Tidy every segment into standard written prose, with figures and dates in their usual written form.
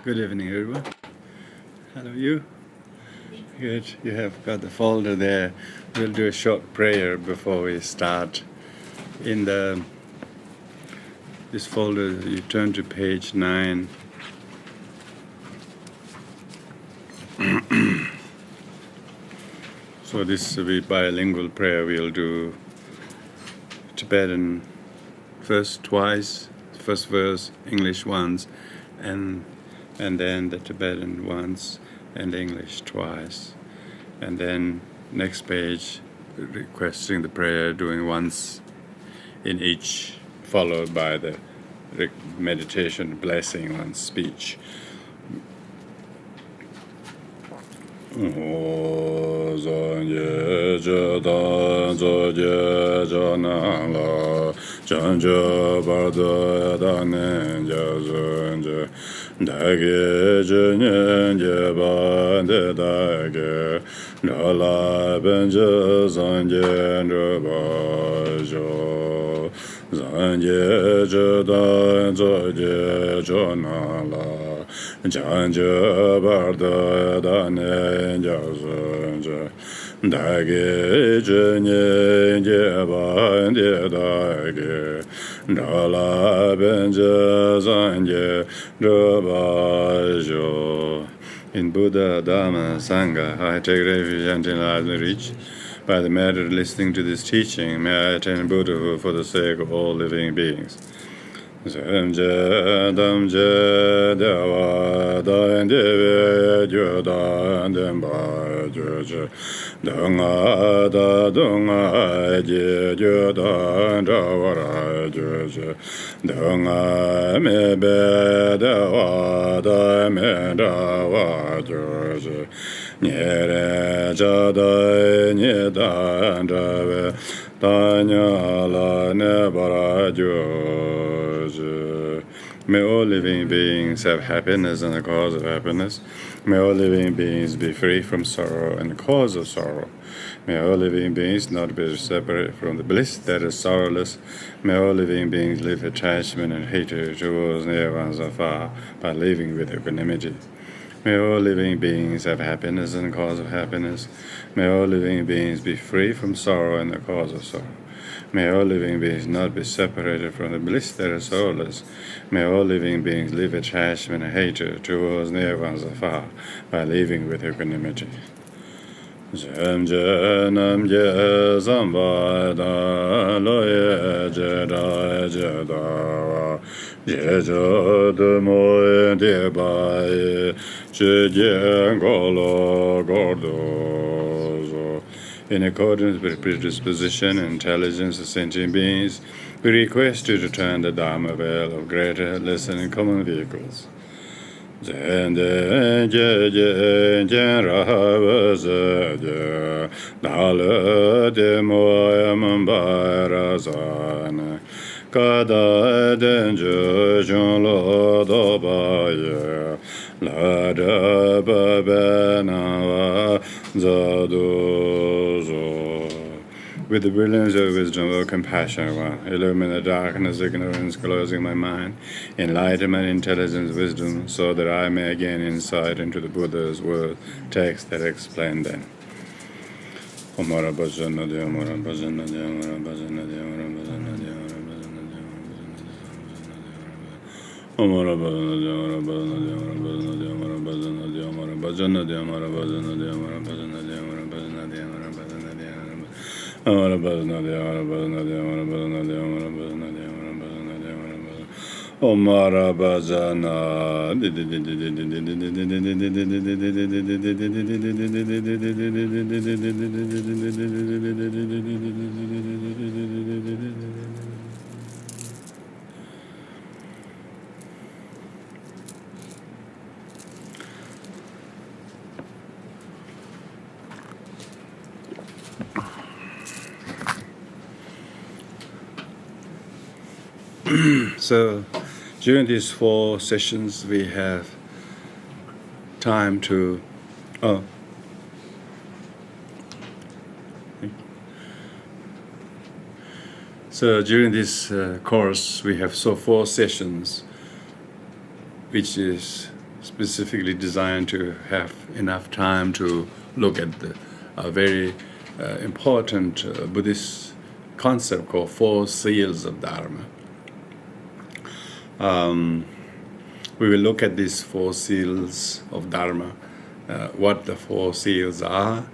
Good evening, everyone. Hello, you. Good. You have got the folder there. We'll do a short prayer before we start. In this folder, you turn to page 9. So this will be bilingual prayer. We'll do Tibetan first twice, first verse, English once, and then the Tibetan once and English twice. And then next page, requesting the prayer, doing once in each, followed by the meditation, blessing on speech. In Buddha, Dharma, Sangha, I take refuge until I reach. By the merit of listening to this teaching, may I attain Buddhahood for the sake of all living beings. Samje damje dewa dan deve gyo dan denpa gyo dunga da dunga je gyo dan jawara gyo dunga me be dewa da me dawa gyo nyere jada nye dan jawe tanya la ne bara gyo. May all living beings have happiness and the cause of happiness. May all living beings be free from sorrow and the cause of sorrow. May all living beings not be separate from the bliss that is sorrowless. May all living beings leave attachment and hatred towards near ones afar by living with equanimity. May all living beings have happiness and the cause of happiness. May all living beings be free from sorrow and the cause of sorrow. May all living beings not be separated from the bliss that is sorrowless. May all living beings leave attachment and hatred towards near ones afar by living with equanimity. Zemje namje zambada loye jeda jeda jejo de moe de bae jeje golo gordozo. In accordance with predisposition and intelligence of sentient beings, we request you to turn the Dharma veil of greater, lesser, and common vehicles. Zende je jen rahava zede dala de moya mambara zana kada denjo jon lo do baye la da babena zadozo. With the brilliance of wisdom, O compassionate one, illumine the darkness, ignorance, closing my mind, enlighten my intelligence, wisdom, so that I may gain insight into the Buddha's word, text that explain them. Omara bhajana de omara bhajana de omara bhajana de omara bhajana de omara Omara bhajana de omara bhajana de omara bhajana de omara bhajana de omara bhajana de omara bhajana de omara bhajana de omara bhajana de omara bhajana de Amara bhajana de amara bhajana de amara bhajana de amara bhajana de amara bhajana de amara bhajana Omara bhajana So, during these 4 sessions, we have time to So during this course, we have 4 sessions, which is specifically designed to have enough time to look at a very important Buddhist concept called Four Seals of Dharma. We will look at these Four Seals of Dharma, what the Four Seals are,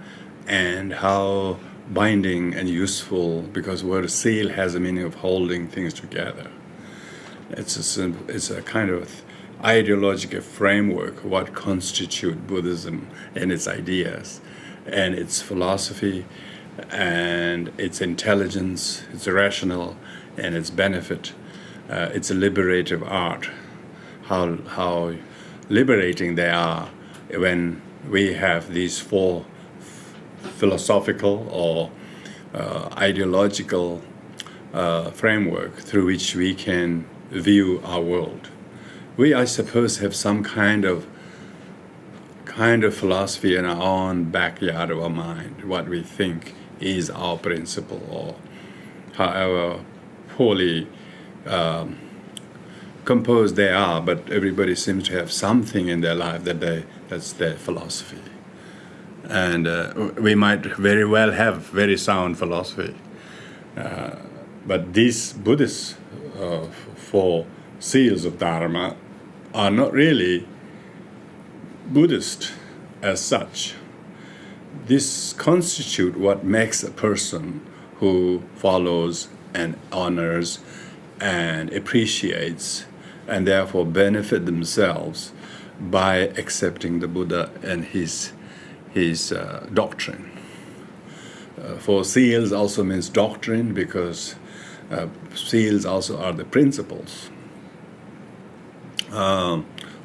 and how binding and useful, because the word seal has a meaning of holding things together. It's a kind of ideological framework, what constitutes Buddhism and its ideas, and its philosophy, and its intelligence, its rational, and its benefit. It's a liberative art. How liberating they are when we have these four philosophical or ideological framework through which we can view our world. We, I suppose, have some kind of philosophy in our own backyard of our mind, what we think is our principle, or however poorly composed they are, but everybody seems to have something in their life that's their philosophy. And we might very well have very sound philosophy. But these Buddhist Four Seals of Dharma are not really Buddhist as such. This constitutes what makes a person who follows and honors and appreciates and therefore benefit themselves by accepting the Buddha and his doctrine. For seals also means doctrine, because seals also are the principles.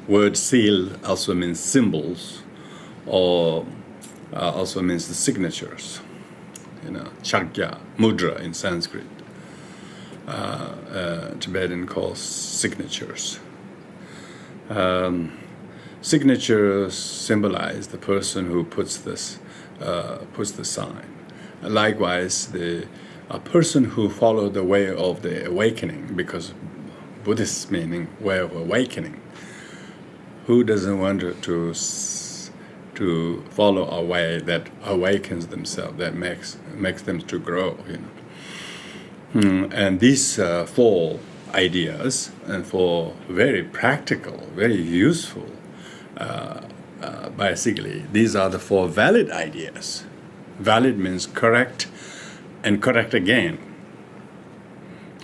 Word seal also means symbols, or also means the signatures. Chakya, mudra in Sanskrit. Tibetan calls signatures. Signatures symbolize the person who puts the sign. Likewise, a person who follows the way of the awakening, because Buddhist meaning way of awakening. Who doesn't want to follow a way that awakens themselves, that makes them to grow? And these four ideas, and four very practical, very useful, basically, these are the four valid ideas. Valid means correct, and correct again.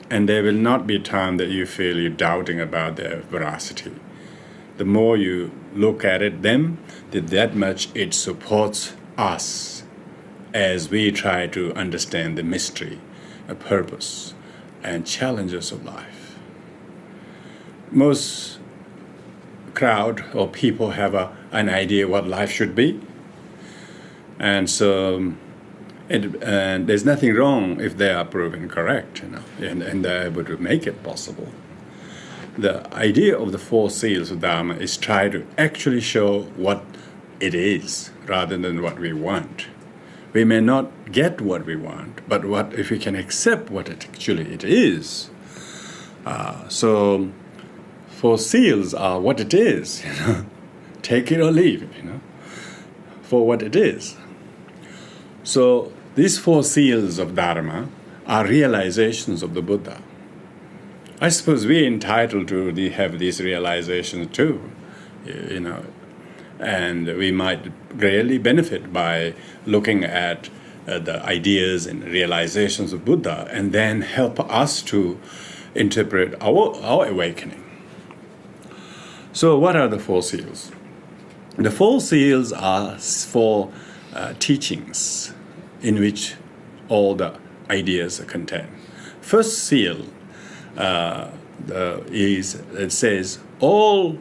And there will not be time that you feel you're doubting about their veracity. The more you look at it, that much it supports us as we try to understand the mystery, a purpose, and challenges of life. Most crowd or people have an idea what life should be, and so and there's nothing wrong if they are proven correct, and they're able to make it possible. The idea of the Four Seals of Dharma is try to actually show what it is rather than what we want. We may not get what we want, but what if we can accept what it actually is? So Four Seals are what it is. Take it or leave it, for what it is. So these Four Seals of Dharma are realizations of the Buddha. I suppose we're entitled to have these realizations too, and we might greatly benefit by looking at the ideas and realizations of Buddha, and then help us to interpret our awakening. So what are the Four Seals? The Four Seals are four teachings in which all the ideas are contained. First seal it says all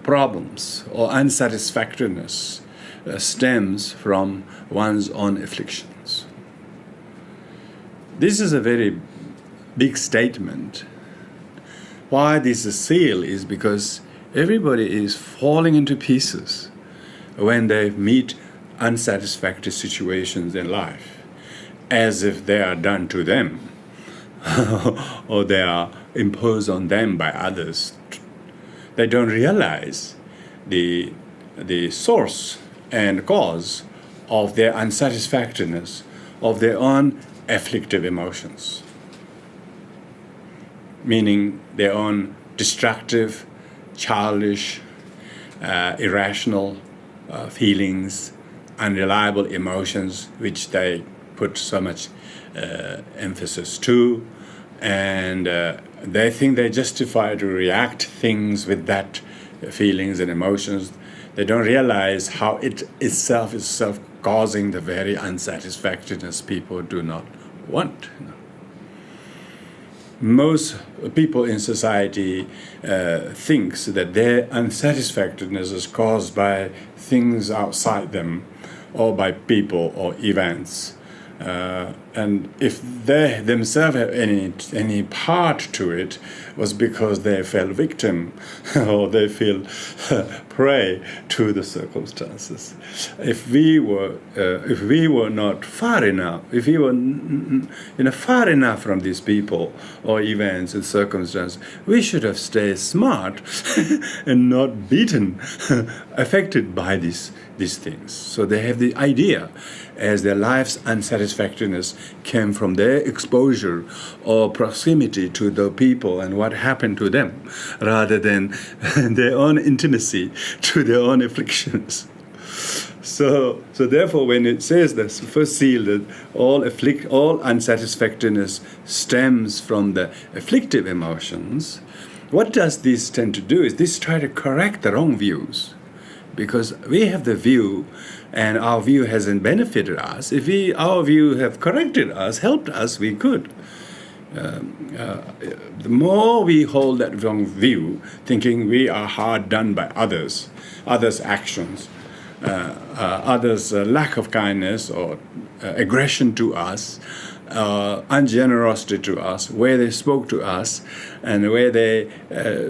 problems or unsatisfactoriness stems from one's own afflictions. This is a very big statement. Why this is seal is because everybody is falling into pieces when they meet unsatisfactory situations in life, as if they are done to them or they are imposed on them by others. They don't realize the source and cause of their unsatisfactoriness, of their own afflictive emotions, meaning their own destructive, childish, irrational feelings, unreliable emotions, which they put so much emphasis to, and they think they justify to react things with that feelings and emotions. They don't realize how it itself is causing the very unsatisfactoriness people do not want. Most people in society thinks that their unsatisfactoriness is caused by things outside them, or by people or events. And if they themselves have any part to it, was because they fell victim or they feel prey to the circumstances. If we were not far enough, if we were far enough from these people or events and circumstances, we should have stayed smart and not beaten, affected by these things. So they have the idea, as their life's unsatisfactoriness came from their exposure or proximity to the people and what happened to them, rather than their own intimacy to their own afflictions. So therefore, when it says the first seal that all unsatisfactoriness stems from the afflictive emotions, what does this tend to do is this try to correct the wrong views. Because we have the view, and our view hasn't benefited us. If our view have corrected us, helped us, we could. The more we hold that wrong view, thinking we are hard done by others' actions, others' lack of kindness or aggression to us, ungenerosity to us, where they spoke to us, and where they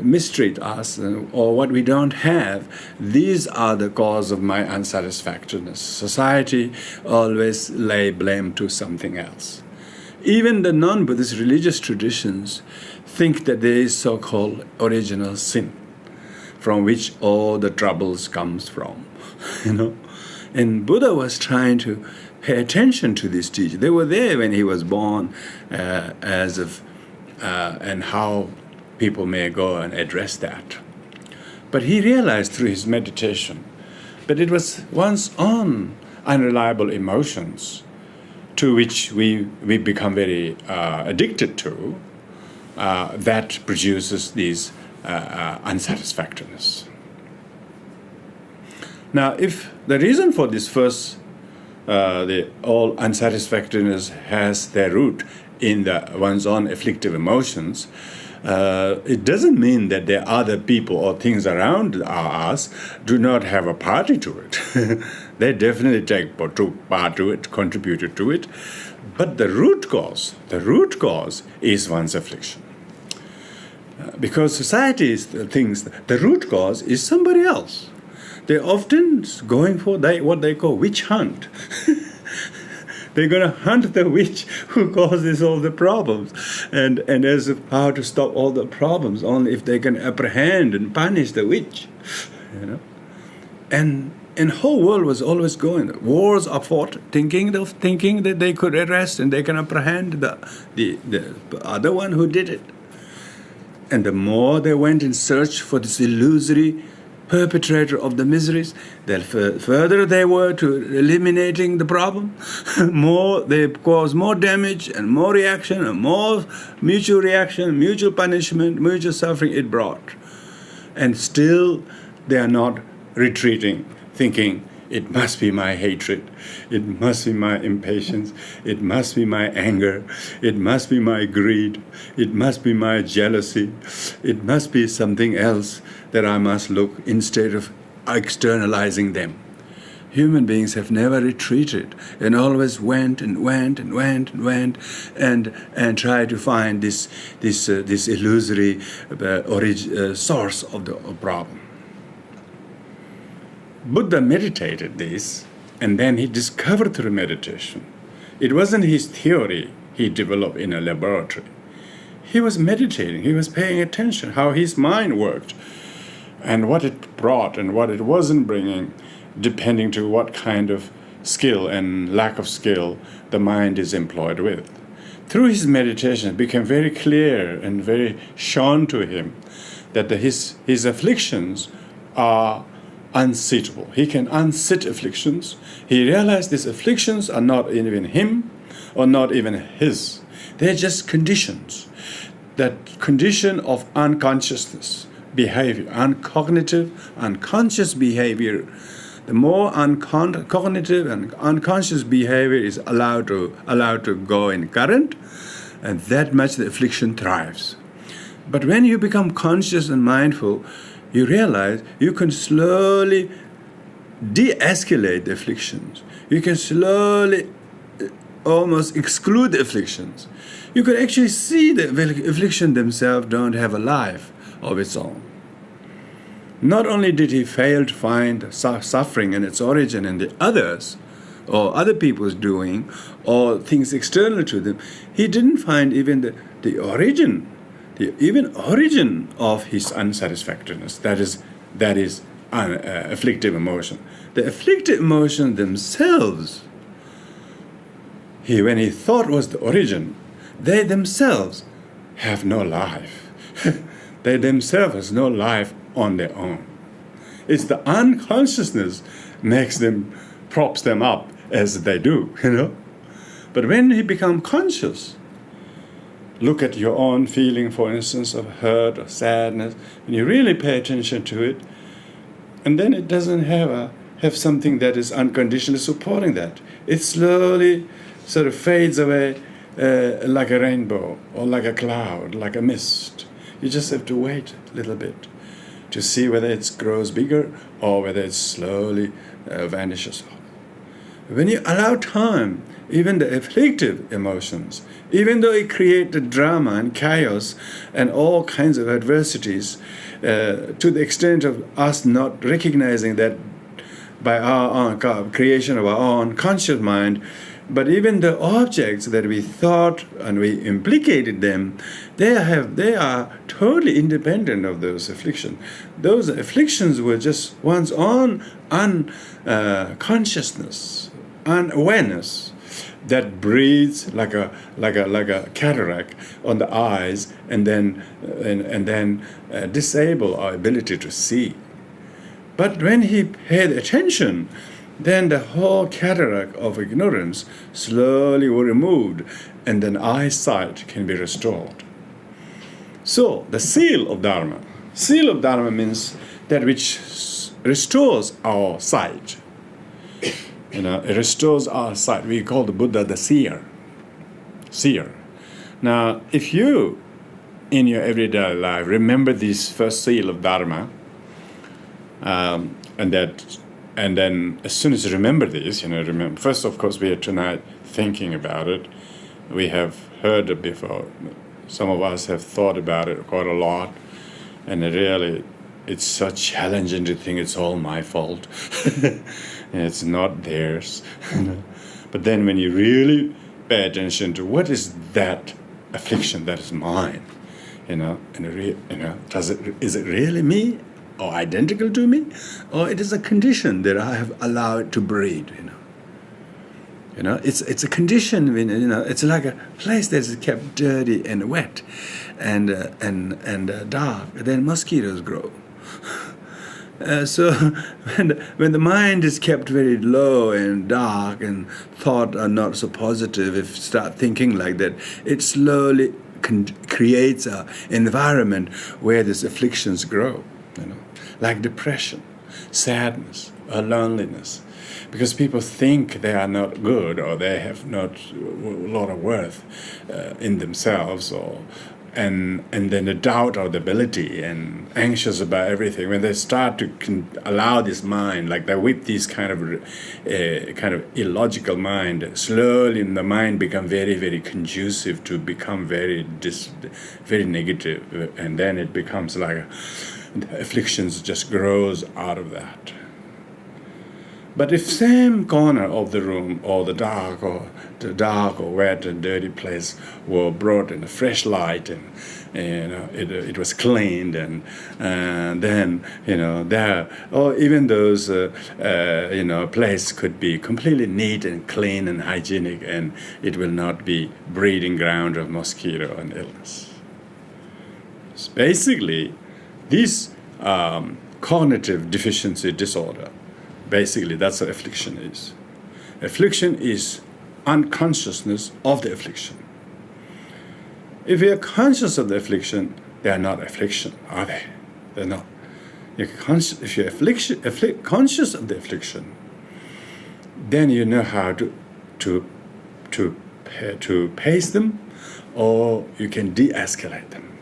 mistreat us, or what we don't have, these are the cause of my unsatisfactoriness. Society always lay blame to something else. Even the non-Buddhist religious traditions think that there is so-called original sin, from which all the troubles comes from. And Buddha was trying to pay attention to this teaching. They were there when he was born, and how people may go and address that. But he realized through his meditation that it was one's own unreliable emotions to which we become very addicted to that produces these unsatisfactoriness. Now, if the reason for this first all unsatisfactoriness has their root in one's own afflictive emotions, it doesn't mean that there are other people or things around us do not have a party to it. They definitely take part to it, contributed to it. But the root cause is one's affliction. Because society thinks the root cause is somebody else. They're often going for what they call witch hunt. They're going to hunt the witch who causes all the problems. And as of how to stop all the problems, only if they can apprehend and punish the witch. And the whole world was always going. Wars are fought, thinking that they could arrest and they can apprehend the other one who did it. And the more they went in search for this illusory perpetrator of the miseries, the further they were to eliminating the problem, more they caused more damage and more reaction and more mutual reaction, mutual punishment, mutual suffering it brought. And still they are not retreating, thinking, it must be my hatred, it must be my impatience, it must be my anger, it must be my greed, it must be my jealousy, it must be something else that I must look instead of externalizing them. Human beings have never retreated and always went and tried to find this illusory source of the problem. Buddha meditated this, and then he discovered through meditation. It wasn't his theory he developed in a laboratory. He was meditating, he was paying attention how his mind worked. and what it brought and what it wasn't bringing, depending to what kind of skill and lack of skill the mind is employed with. Through his meditation, it became very clear and very shown to him that his afflictions are unseatable. He can unseat afflictions. He realized these afflictions are not even him or not even his. They're just conditions. That condition of unconsciousness, behavior, unconscious behavior. The more cognitive and unconscious behavior is allowed to go in current, and that much the affliction thrives. But when you become conscious and mindful, you realize you can slowly de-escalate the afflictions. You can slowly almost exclude the afflictions. You can actually see the affliction themselves don't have a life of its own. Not only did he fail to find suffering and its origin in the others, or other people's doing, or things external to them, he didn't find even the origin of his unsatisfactoriness. That is afflictive emotion. The afflictive emotion themselves, when he thought was the origin, they themselves have no life. They themselves have no life on their own. It's the unconsciousness props them up as they do, But when he becomes conscious, look at your own feeling, for instance, of hurt or sadness, and you really pay attention to it, and then it doesn't have something that is unconditionally supporting that. It slowly sort of fades away like a rainbow or like a cloud, like a mist. You just have to wait a little bit to see whether it grows bigger or whether it slowly vanishes off. When you allow time, even the afflictive emotions, even though it creates drama and chaos and all kinds of adversities, to the extent of us not recognizing that by our own creation of our own conscious mind, but even the objects that we thought and we implicated them, they are totally independent of those afflictions. Those afflictions were just one's own unconsciousness, unawareness that breathes like a cataract on the eyes, and then disable our ability to see. But when he paid attention, then the whole cataract of ignorance slowly was removed, and then eyesight can be restored. So, the seal of Dharma. Seal of Dharma means that which restores our sight. It restores our sight. We call the Buddha the seer. Seer. Now, if you, in your everyday life, remember this first seal of Dharma, and then as soon as you remember this, remember. First, of course, we are tonight thinking about it. We have heard it before. Some of us have thought about it quite a lot. And it's so challenging to think it's all my fault. It's not theirs. But then when you really pay attention to what is that affliction that is mine, is it really me? Or identical to me, or it is a condition that I have allowed to breed. It's a condition. It's like a place that is kept dirty and wet, and dark. Then mosquitoes grow. So when the mind is kept very low and dark, and thought are not so positive, if you start thinking like that, it slowly creates an environment where these afflictions grow. Like depression, sadness, or loneliness, because people think they are not good, or they have not a lot of worth in themselves, and then the doubt of the ability and anxious about everything. When they start to allow this mind, like they whip this kind of illogical mind, slowly the mind becomes very, very conducive to become very negative, and then it becomes like afflictions just grows out of that. But if same corner of the room, or the dark or wet and dirty place, were brought in a fresh light, it was cleaned, and then there, or even those place could be completely neat and clean and hygienic, and it will not be breeding ground of mosquito and illness. So basically, this cognitive deficiency disorder, basically that's what affliction is. Affliction is unconsciousness of the affliction. If you are conscious of the affliction, they are not affliction, are they? They're not. If you're conscious of the affliction, then you know how to pace them, or you can de-escalate them.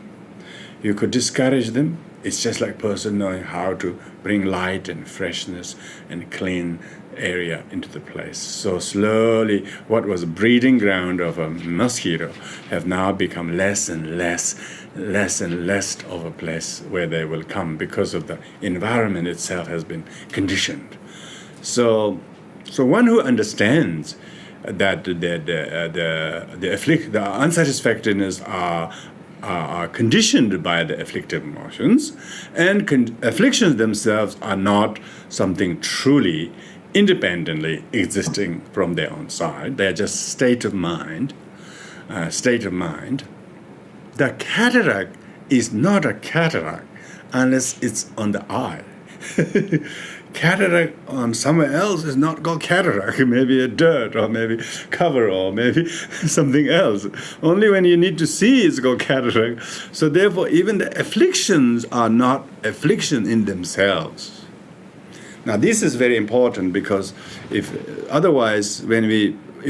You could discourage them. It's just like a person knowing how to bring light and freshness and clean area into the place. So slowly, what was a breeding ground of a mosquito have now become less and less of a place where they will come, because of the environment itself has been conditioned. So one who understands that the unsatisfactoriness are conditioned by the afflictive emotions, and afflictions themselves are not something truly independently existing from their own side. They are just state of mind. The cataract is not a cataract unless it's on the eye. Cataract on somewhere else is not called cataract. Maybe a dirt, or maybe cover, or maybe something else. Only when you need to see it's called cataract. So therefore, even the afflictions are not affliction in themselves. Now this is very important, because if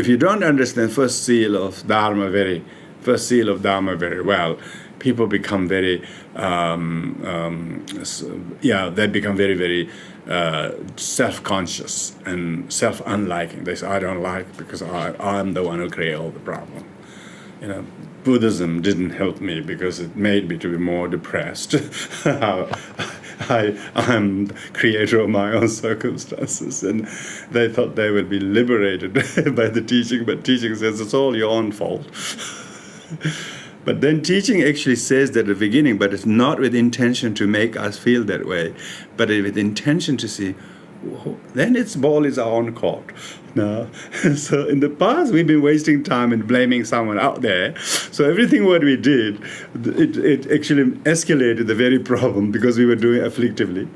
you don't understand first seal of Dharma very well, people become very they become very self-conscious and self-unliking. They say, I don't like because I'm the one who created all the problem. Buddhism didn't help me because it made me to be more depressed. I'm the creator of my own circumstances, and they thought they would be liberated by the teaching, but teaching says it's all your own fault. But then teaching actually says that at the beginning, but it's not with intention to make us feel that way, but with intention to see, then its ball is our own court. No. So in the past, we've been wasting time and blaming someone out there. So everything what we did, it actually escalated the very problem, because we were doing afflictively.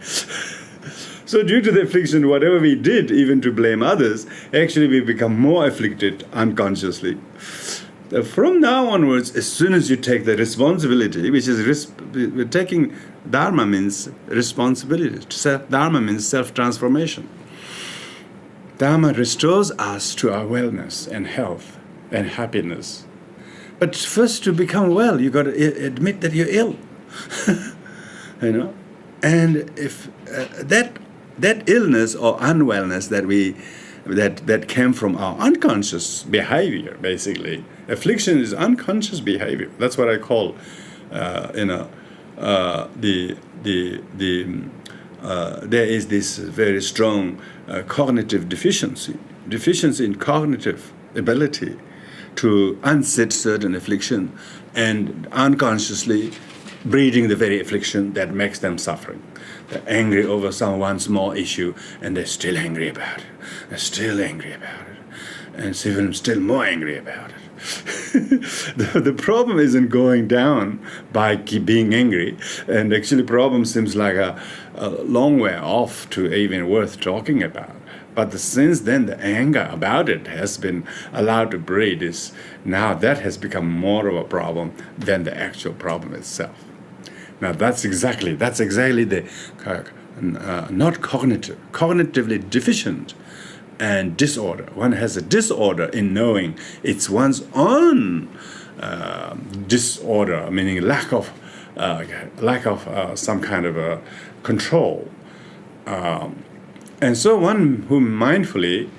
So due to the affliction, whatever we did, even to blame others, actually we become more afflicted unconsciously. From now onwards, as soon as you take the responsibility, which is taking Dharma means responsibility. Dharma means self-transformation. Dharma restores us to our wellness and health and happiness. But first, to become well, you got to admit that you're ill. And if that illness or unwellness that came from our unconscious behavior, basically. Affliction is unconscious behavior. That's what I call, there is this very strong cognitive deficiency in cognitive ability to unset certain affliction, and unconsciously breeding the very affliction that makes them suffering. They're angry over some small issue, and they're still angry about it. They're still angry about it, and even still more angry about it. The problem isn't going down by being angry, and actually problem seems like a long way off to even worth talking about. But since then, the anger about it has been allowed to breed. Now that has become more of a problem than the actual problem itself. Now that's exactly the not cognitively deficient and disorder. One has a disorder in knowing it's one's own disorder, meaning lack of some kind of a control. And so one who mindfully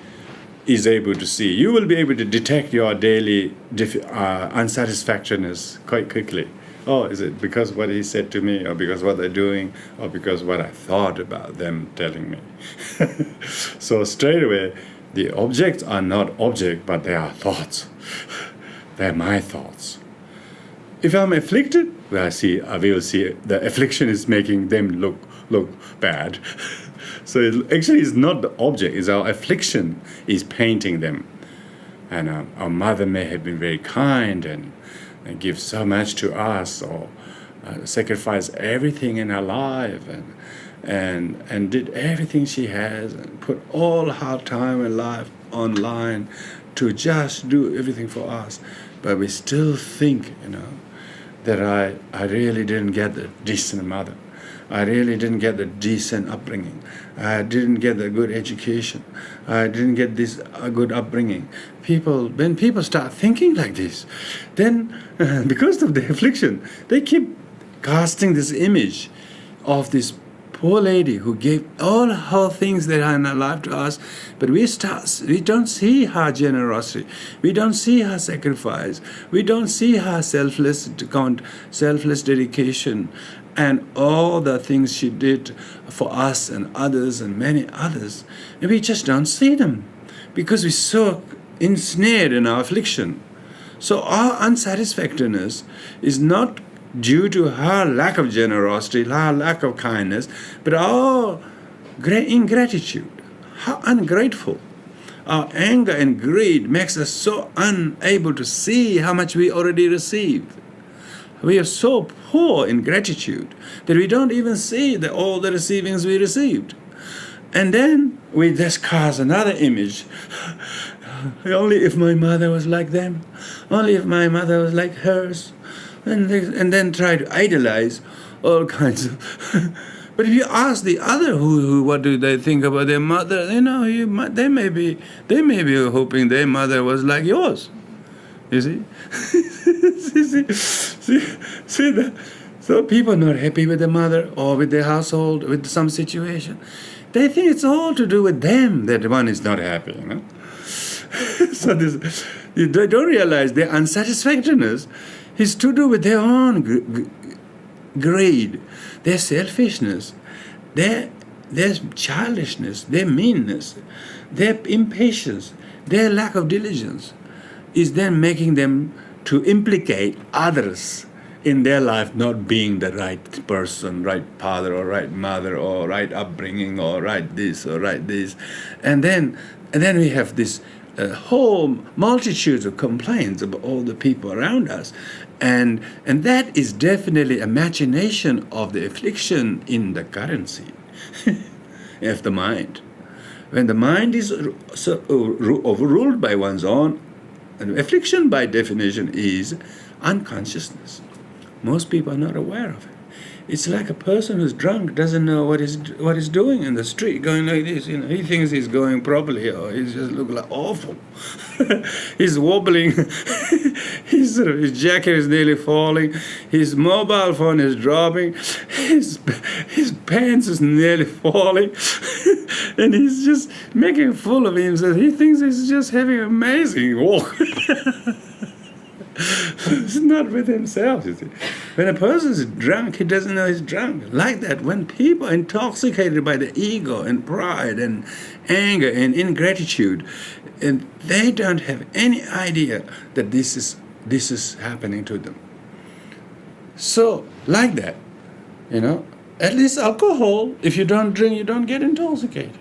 is able to see, you will be able to detect your daily unsatisfactoriness quite quickly. Oh, is it because what he said to me, or because what they're doing, or because what I thought about them telling me? So straight away, the objects are not object, but they are thoughts. They're my thoughts. If I'm afflicted, I will see the affliction is making them look bad. So it actually is not the object, it's our affliction is painting them. And our mother may have been very kind and give so much to us, or sacrifice everything in her life and did everything she has and put all her time and life online to just do everything for us. But we still think, that I really didn't get the decent mother. I really didn't get the decent upbringing. I didn't get the good education. I didn't get this good upbringing. When people start thinking like this, then because of the affliction, they keep casting this image of this poor lady who gave all her things that are in her life to us, but we don't see her generosity, we don't see her sacrifice, we don't see her selfless dedication, and all the things she did for us and others and many others, and we just don't see them because we're so ensnared in our affliction. So our unsatisfactoriness is not due to her lack of generosity, her lack of kindness, but our ingratitude, how ungrateful. Our anger and greed makes us so unable to see how much we already received. We are so poor in gratitude that we don't even see all the receivings we received. And then we just cast another image. Only if my mother was like them, only if my mother was like hers. And then try to idolize all kinds of. But if you ask the other who what do they think about their mother, they may be hoping their mother was like yours. You see, see that. So people are not happy with their mother or with their household, with some situation. They think it's all to do with them that one is not happy. So they don't realize their unsatisfactoriness is to do with their own greed, their selfishness, their childishness, their meanness, their impatience, their lack of diligence is then making them to implicate others in their life not being the right person, right father or right mother or right upbringing or right this or right this. And then we have this whole multitudes of complaints about all the people around us. And that is definitely imagination of the affliction in the currency of the mind. When the mind is overruled by one's own, and affliction by definition is unconsciousness. Most people are not aware of it. It's like a person who's drunk doesn't know what he's doing in the street, going like this. He thinks he's going properly, or he just looks like awful. He's wobbling. His jacket is nearly falling. His mobile phone is dropping. His pants is nearly falling, and he's just making a fool of himself. He thinks he's just having an amazing walk. It's not with himself, you see. When a person is drunk, he doesn't know he's drunk. Like that, when people are intoxicated by the ego and pride and anger and ingratitude, and they don't have any idea that this is happening to them. So, like that, at least alcohol, if you don't drink, you don't get intoxicated.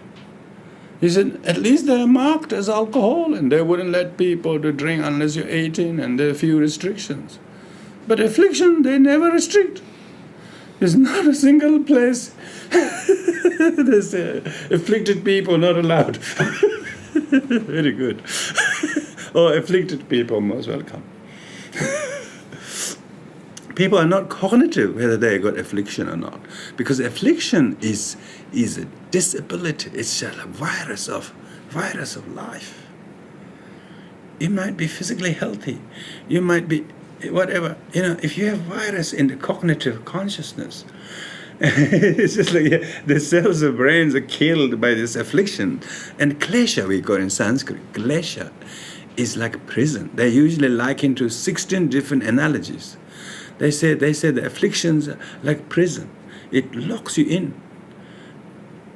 He said, at least they're marked as alcohol, and they wouldn't let people to drink unless you're 18, and there are few restrictions. But affliction, they never restrict. There's not a single place they say, afflicted people not allowed. Very good. Or afflicted people most welcome. People are not cognitive whether they got affliction or not, because affliction is a disability. It's just a virus of life. You might be physically healthy. You might be whatever. If you have virus in the cognitive consciousness, it's just like the cells of brains are killed by this affliction. And klesha, we call in Sanskrit, klesha is like a prison. They usually liken to 16 different analogies. They say the afflictions are like prison. It locks you in.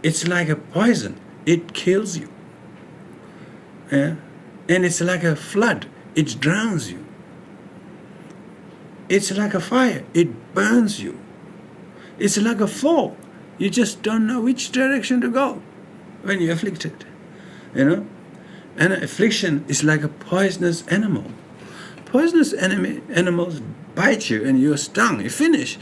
It's like a poison. It kills you. Yeah? And it's like a flood. It drowns you. It's like a fire. It burns you. It's like a fog. You just don't know which direction to go when you're afflicted. And an affliction is like a poisonous animal. Poisonous animals bite you and you're stung. You finish.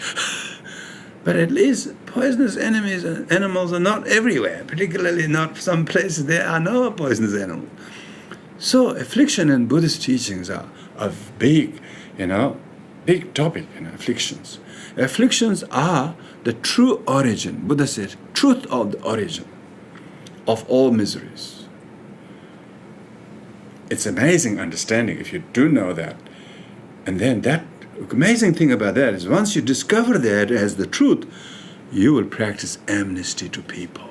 But at least poisonous animals are not everywhere, particularly not some places there are no poisonous animals. So affliction in Buddhist teachings are a big, big topic, afflictions. Afflictions are the true origin. Buddha said, truth of the origin of all miseries. It's amazing understanding if you do know that. And then that amazing thing about that is once you discover that as the truth, you will practice amnesty to people.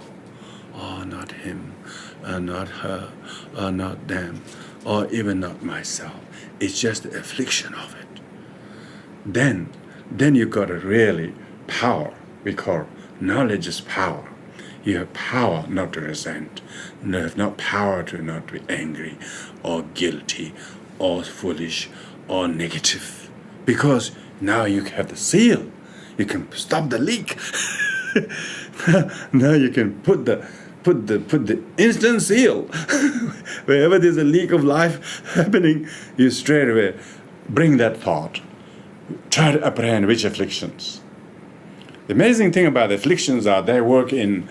Oh, not him, not her, not them, or even not myself. It's just the affliction of it. Then you got a really power. We call knowledge is power. You have power not to resent. You have not power to not be angry or guilty or foolish or negative. Because now you have the seal. You can stop the leak. Now you can put the instant seal. Wherever there's a leak of life happening, you straight away bring that thought. Try to apprehend which afflictions. The amazing thing about the afflictions are they work in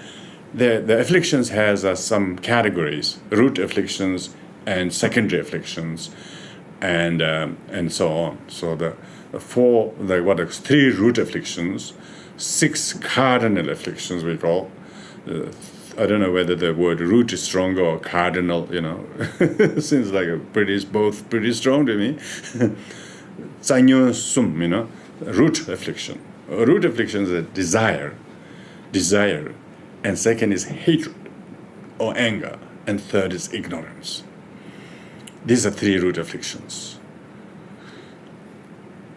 the afflictions has some categories: root afflictions and secondary afflictions, and so on. So the three root afflictions, 6 cardinal afflictions we call. I don't know whether the word root is stronger or cardinal. Seems like both pretty strong to me. Sanyo sum, root affliction. Root affliction is a desire, and second is hatred or anger, and third is ignorance. These are 3 root afflictions.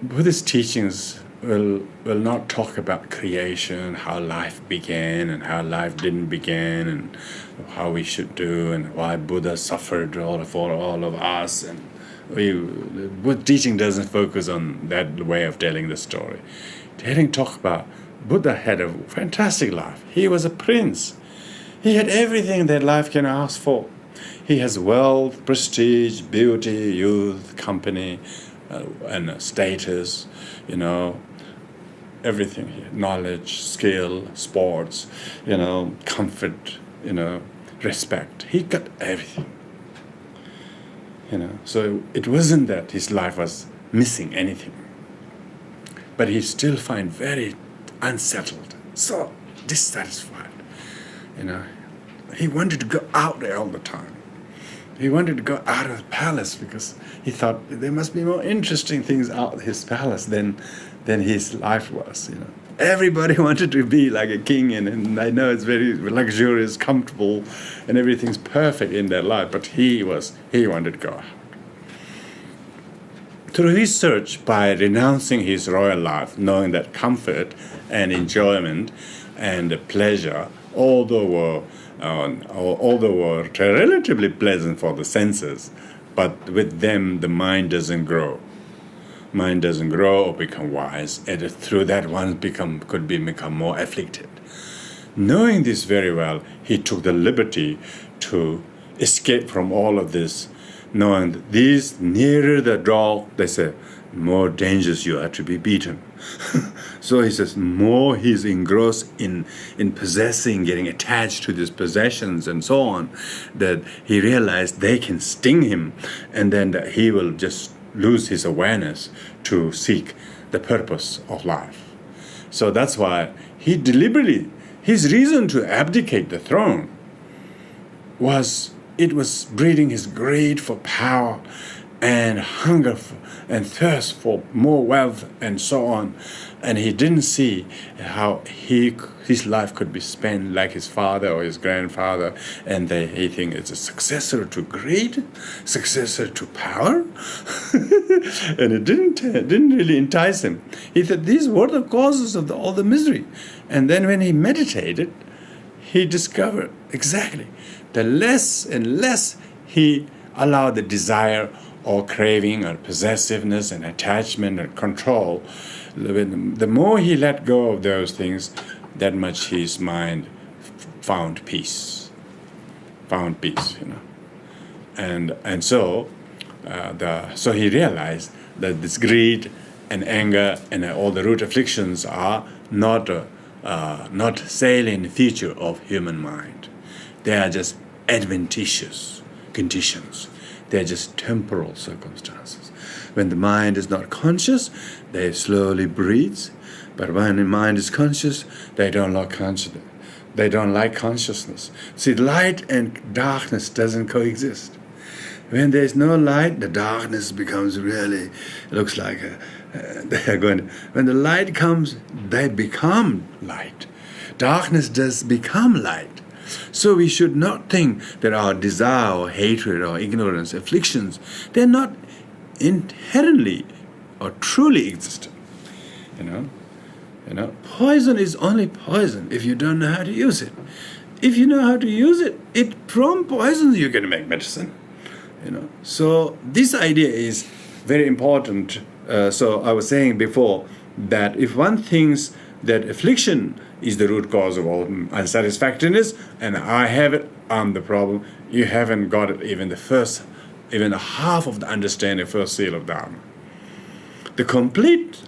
Buddhist teachings will not talk about creation, how life began and how life didn't begin, and how we should do, and why Buddha suffered for all of us. And Buddhist teaching doesn't focus on that way of telling the story. Talk about Buddha had a fantastic life. He was a prince. He had everything that life can ask for. He has wealth, prestige, beauty, youth, company, and status, everything here. Knowledge, skill, sports, comfort, respect. He got everything. So it wasn't that his life was missing anything. But he still find very unsettled, so dissatisfied. He wanted to go out there all the time. He wanted to go out of the palace because he thought there must be more interesting things out his palace than his life was. Everybody wanted to be like a king, and I know it's very luxurious, comfortable, and everything's perfect in their life. But he wanted to go out. Through his search, by renouncing his royal life, knowing that comfort and enjoyment and pleasure, although were relatively pleasant for the senses, but with them the mind doesn't grow. Mind doesn't grow or become wise, and through that one could become more afflicted. Knowing this very well, he took the liberty to escape from all of this, knowing that these nearer the dog, they say, more dangerous you are to be beaten. So he says, more he's engrossed in possessing, getting attached to these possessions and so on, that he realized they can sting him, and then that he will just lose his awareness to seek the purpose of life. So that's why he deliberately, his reason to abdicate the throne was breeding his greed for power and hunger and thirst for more wealth and so on. And he didn't see how his life could be spent like his father or his grandfather, and he think it's a successor to greed, successor to power. And it didn't really entice him. He thought these were the causes of all the misery. And then when he meditated, he discovered exactly the less and less he allowed the desire or craving or possessiveness and attachment or control, the more he let go of those things, that much his mind found peace, and so so he realized that this greed and anger and all the root afflictions are not salient feature of human mind. They are just adventitious conditions. They are just temporal circumstances. When the mind is not conscious, they slowly breathes. But when the mind is conscious, they don't like consciousness. They don't like consciousness. See, light and darkness doesn't coexist. When there's no light, the darkness becomes really, looks like they're going to, when the light comes, they become light. Darkness does become light. So we should not think that our desire or hatred or ignorance, afflictions, they're not inherently or truly existent. Poison is only poison if you don't know how to use it. If you know how to use it, from poisons you can make medicine. So this idea is very important. So I was saying before that if one thinks that affliction is the root cause of all unsatisfactoriness, and I have it, I'm the problem, you haven't got it even half of the understanding of First Seal of Dharma. The complete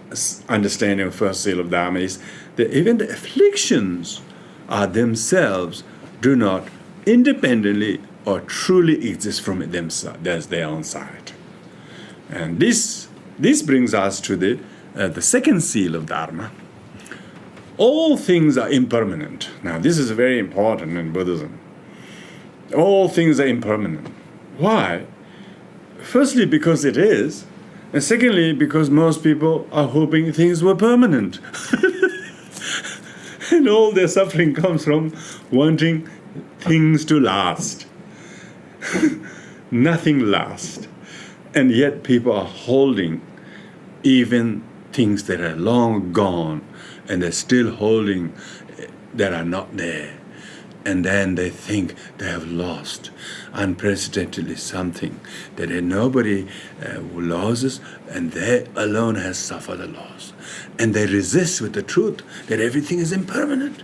understanding of First Seal of Dharma is that even the afflictions are themselves do not independently or truly exist from themselves, that's their own side. And this brings us to the second seal of Dharma. All things are impermanent. Now, this is very important in Buddhism. All things are impermanent. Why? Firstly, because it is. And secondly, because most people are hoping things were permanent. And all their suffering comes from wanting things to last. Nothing lasts. And yet people are holding even things that are long gone, and they're still holding that are not there. And then they think they have lost unprecedentedly something that nobody loses, and they alone has suffered a loss. And they resist with the truth that everything is impermanent.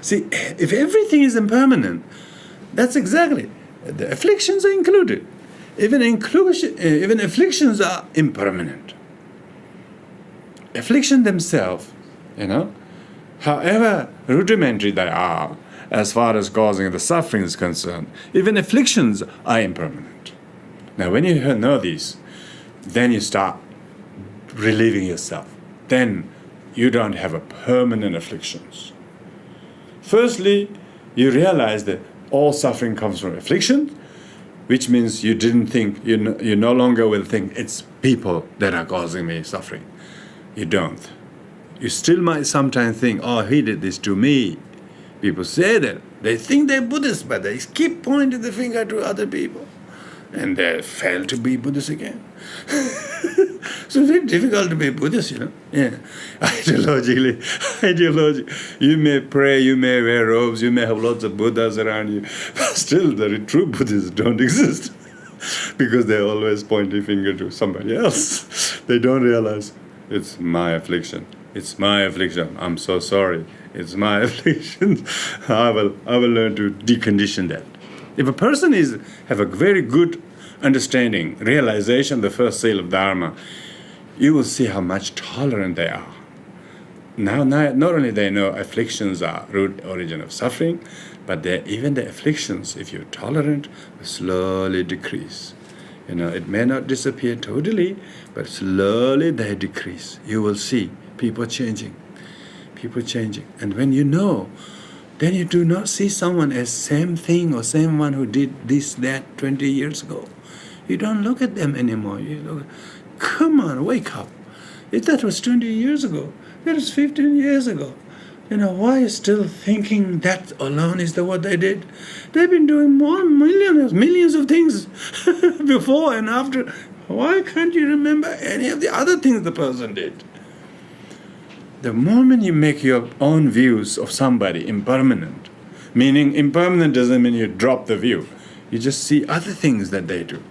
See, if everything is impermanent, that's exactly, the afflictions are included. Even afflictions are impermanent. Affliction themselves, however rudimentary they are, as far as causing the suffering is concerned, even afflictions are impermanent. Now, when you know these, then you start relieving yourself. Then you don't have a permanent afflictions. Firstly, you realize that all suffering comes from affliction, which means you didn't think, you no longer will think it's people that are causing me suffering. You don't. You still might sometimes think, oh, he did this to me. People say that. They think they're Buddhist, but they keep pointing the finger to other people. And they fail to be Buddhist again. So it's very difficult to be Buddhist, Yeah. Ideologically, you may pray, you may wear robes, you may have lots of Buddhas around you, but still the true Buddhists don't exist. Because they're always pointing finger to somebody else. They don't realize it's my affliction. It's my affliction. I'm so sorry. It's my affliction. I will learn to decondition that. If a person have a very good understanding, realization of the first seal of Dharma, you will see how much tolerant they are. Now, not only they know afflictions are root origin of suffering, but even the afflictions, if you're tolerant, will slowly decrease. It may not disappear totally, but slowly they decrease. You will see people changing. And when you know, then you do not see someone as same thing or same one who did this, that 20 years ago. You don't look at them anymore. You look, come on, wake up. If that was 20 years ago, that was 15 years ago. Why are you still thinking that alone is what they did? They've been doing millions of things before and after. Why can't you remember any of the other things the person did? The moment you make your own views of somebody impermanent, meaning impermanent doesn't mean you drop the view. You just see other things that they do.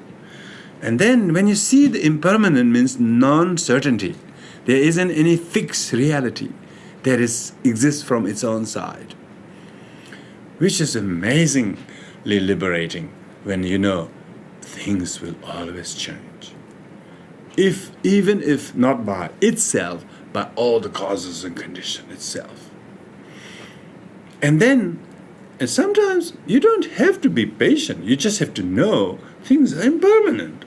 And then when you see the impermanent means non-certainty. There isn't any fixed reality that exists from its own side. Which is amazingly liberating when you know things will always change. Even if not by itself, by all the causes and conditions itself. And then, and sometimes you don't have to be patient. You just have to know things are impermanent.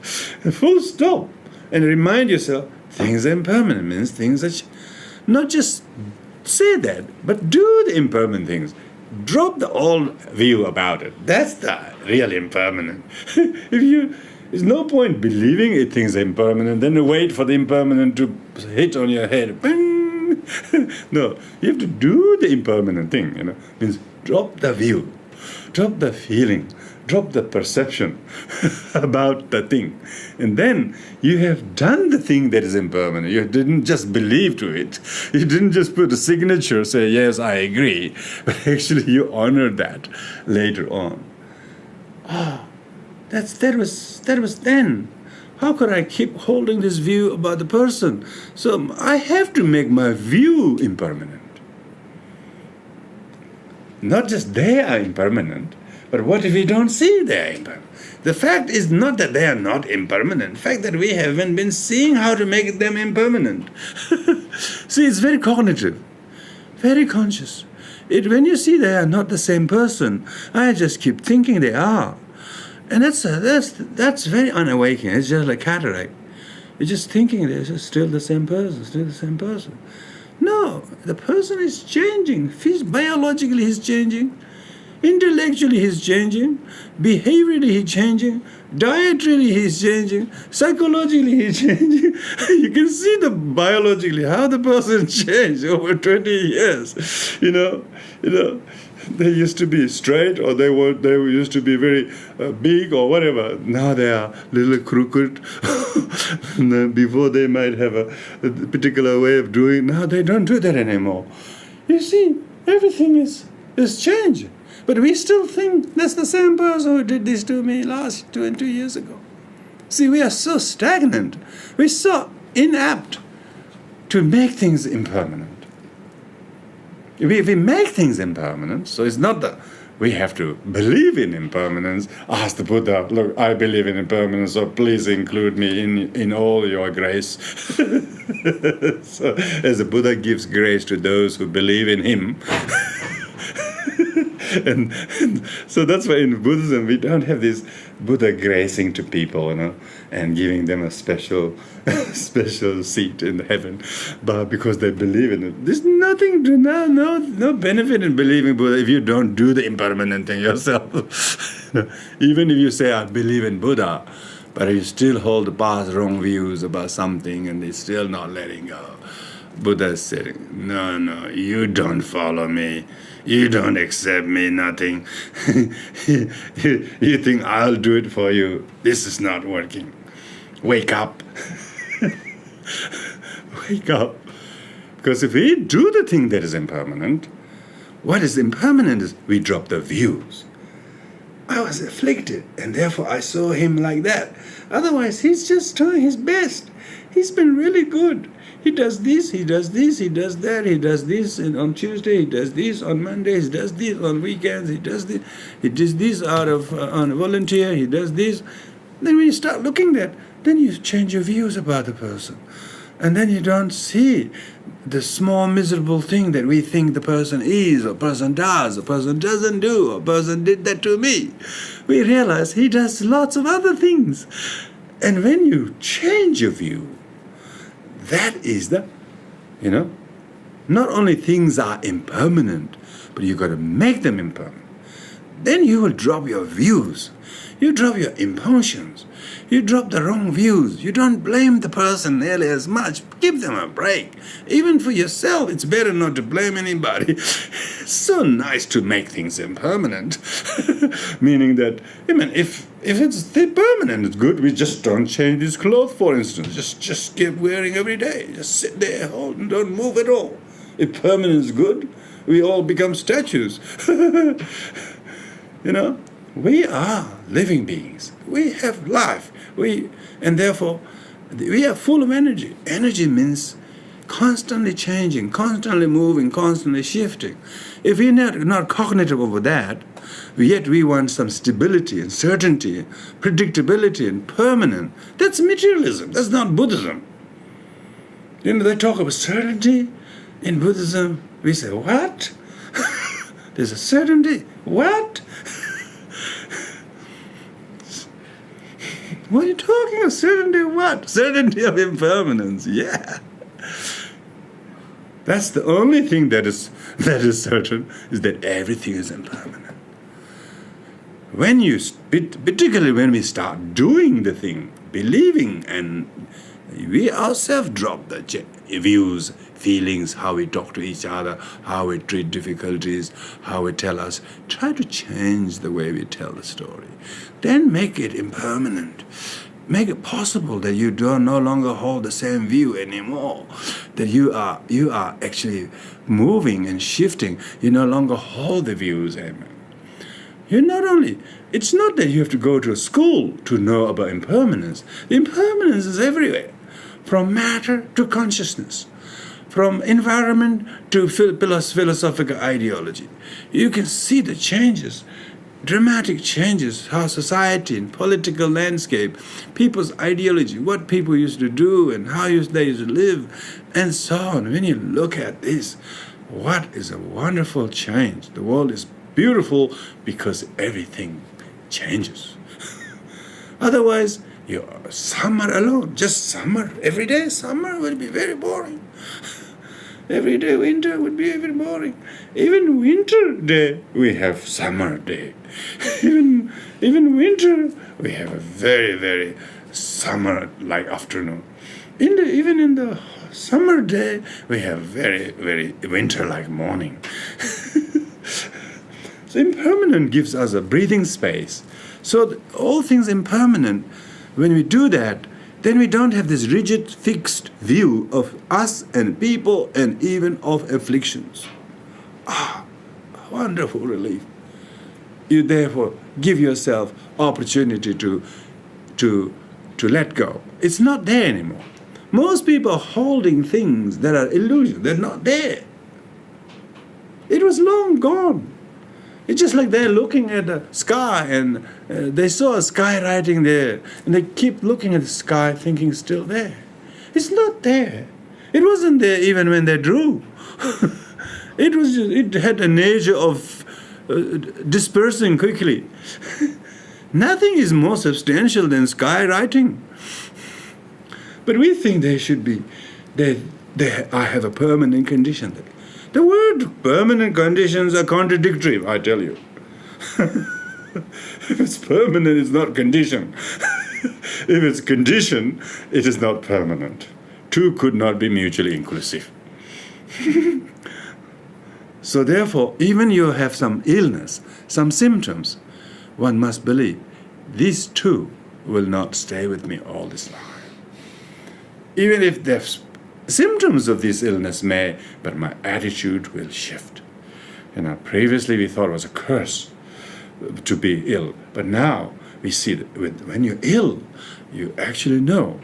Full stop. And remind yourself, things are impermanent means things are not just say that, but do the impermanent things. Drop the old view about it. That's the real impermanent. There's no point believing things are impermanent, then wait for the impermanent to hit on your head. Bing! No, you have to do the impermanent thing. Means drop the view, drop the feeling, drop the perception about the thing. And then you have done the thing that is impermanent. You didn't just believe to it. You didn't just put a signature, say, yes, I agree. But actually you honored that later on. That was then. How could I keep holding this view about the person? So I have to make my view impermanent. Not just they are impermanent, but what if we don't see they are impermanent? The fact is not that they are not impermanent. The fact that we haven't been seeing how to make them impermanent. See, it's very cognitive, very conscious. When you see they are not the same person, I just keep thinking they are. And that's very unawakening. It's just like cataract. You're just thinking they're just still the same person, No, the person is changing. Biologically he's changing. Intellectually he's changing. Behaviorally he's changing. Dietarily he's changing. Psychologically he's changing. You can see biologically how the person changed over 20 years. They used to be straight, or they used to be very big or whatever. Now they are a little crooked. Before they might have a particular way of doing. Now they don't do that anymore. You see, everything is changed. But we still think that's the same person who did this to me last 2 years ago. See, we are so stagnant. We're so inapt to make things impermanent. We make things impermanent, so it's not that we have to believe in impermanence. Ask the Buddha, look, I believe in impermanence, so please include me in all your grace. So as the Buddha gives grace to those who believe in him. and so that's why in Buddhism we don't have this Buddha gracing to people, and giving them a special seat in heaven, but because they believe in it. There's nothing to no benefit in believing Buddha if you don't do the impermanent thing yourself. Even if you say I believe in Buddha, but you still hold the past wrong views about something and it's still not letting go. Buddha is saying, no, you don't follow me. You don't accept me, nothing. You think I'll do it for you. This is not working. Wake up. Wake up. Because if we do the thing that is impermanent, what is impermanent is we drop the views. I was afflicted, and therefore I saw him like that. Otherwise, he's just doing his best. He's been really good. He does this, he does this, he does that, he does this, and on Tuesday he does this, on Monday he does this, on weekends he does this out of on a volunteer, he does this. Then when you start looking at that, then you change your views about the person. And then you don't see the small miserable thing that we think the person is, or person does, or person doesn't do, or person did that to me. We realize he does lots of other things. And when you change your view, that is not only things are impermanent, but you got to make them impermanent. Then you will drop your views. You drop your emotions. You drop the wrong views. You don't blame the person nearly as much. Give them a break. Even for yourself, it's better not to blame anybody. It's so nice to make things impermanent. Meaning that, if it's permanent, it's good. We just don't change his clothes, for instance. Just keep wearing every day. Just sit there, hold, and don't move at all. If permanent is good, we all become statues. We are living beings. We have life. And therefore, we are full of energy. Energy means constantly changing, constantly moving, constantly shifting. If we're not cognitive over that, yet we want some stability and certainty, predictability and permanent, that's materialism. That's not Buddhism. They talk about certainty. In Buddhism, we say, what? There's a certainty? What? What are you talking about? Certainty of what? Certainty of impermanence. Yeah. That's the only thing that is certain, is that everything is impermanent. Particularly when we start doing the thing, believing, and we ourselves drop the views, feelings, how we talk to each other, how we treat difficulties, how we try to change the way we tell the story. Then make it impermanent. Make it possible that you no longer hold the same view anymore. That you are actually moving and shifting. You no longer hold the views. Amen. It's not that you have to go to a school to know about impermanence. The impermanence is everywhere. From matter to consciousness. From environment to philosophical ideology. You can see the changes. Dramatic changes, how society and political landscape, people's ideology, what people used to do and how they used to live, and so on. When you look at this, what is a wonderful change. The world is beautiful because everything changes. Otherwise, you're summer alone, just summer. Every day summer will be very boring. Every day winter would be very boring. Even winter day, we have summer day. Even winter, we have a very, very summer-like afternoon. Even in the summer day, we have very, very winter-like morning. So impermanent gives us a breathing space. So all things impermanent, when we do that, then we don't have this rigid, fixed view of us and people and even of afflictions. Wonderful relief. You therefore give yourself opportunity to let go. It's not there anymore. Most people are holding things that are illusion. They're not there. It was long gone. It's just like they're looking at the sky and they saw a sky writing there and they keep looking at the sky thinking it's still there. It's not there. It wasn't there even when they drew. It had a nature of dispersing quickly. Nothing is more substantial than sky writing. But we think they should be, I have a permanent condition. The word permanent conditions are contradictory, I tell you. If it's permanent, it's not condition. If it's condition, it is not permanent. Two could not be mutually inclusive. So therefore, even you have some illness, some symptoms, one must believe, these two will not stay with me all this life. Even if there's symptoms of this illness may, but my attitude will shift. Previously we thought it was a curse to be ill, but now we see that when you're ill, you actually know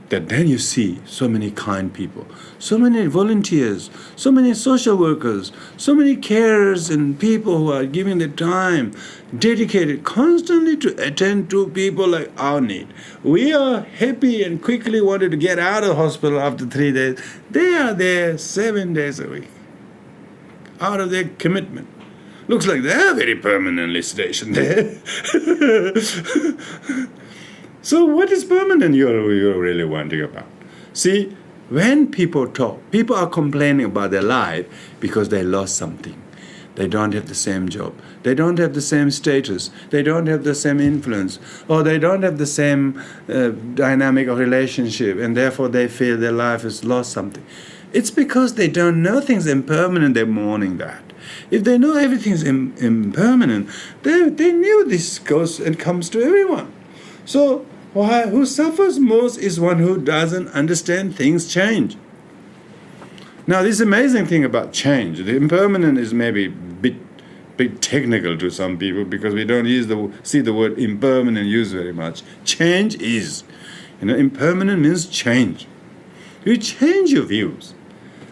that then you see so many kind people, so many volunteers, so many social workers, so many carers and people who are giving their time, dedicated constantly to attend to people like our need. We are happy and quickly wanted to get out of the hospital after 3 days. They are there 7 days a week, out of their commitment. Looks like they are very permanently stationed there. So what is permanent you're really wondering about? See, when people talk, people are complaining about their life because they lost something. They don't have the same job. They don't have the same status. They don't have the same influence. Or they don't have the same dynamic of relationship, and therefore they feel their life has lost something. It's because they don't know things impermanent, they're mourning that. If they know everything's impermanent, they knew this goes and comes to everyone. So who suffers most is one who doesn't understand things change. Now, this amazing thing about change, the impermanent is maybe a bit bit technical to some people because we don't see the word impermanent used very much. Change is. Impermanent means change. You change your views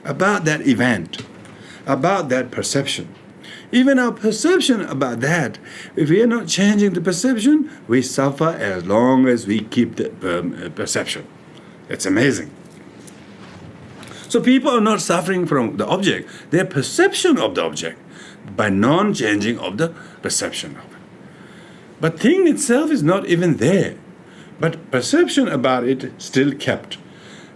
about that event, about that perception. Even our perception about that, if we are not changing the perception, we suffer as long as we keep the perception. It's amazing. So people are not suffering from the object, their perception of the object, by non-changing of the perception of it. But thing itself is not even there, but perception about it still kept.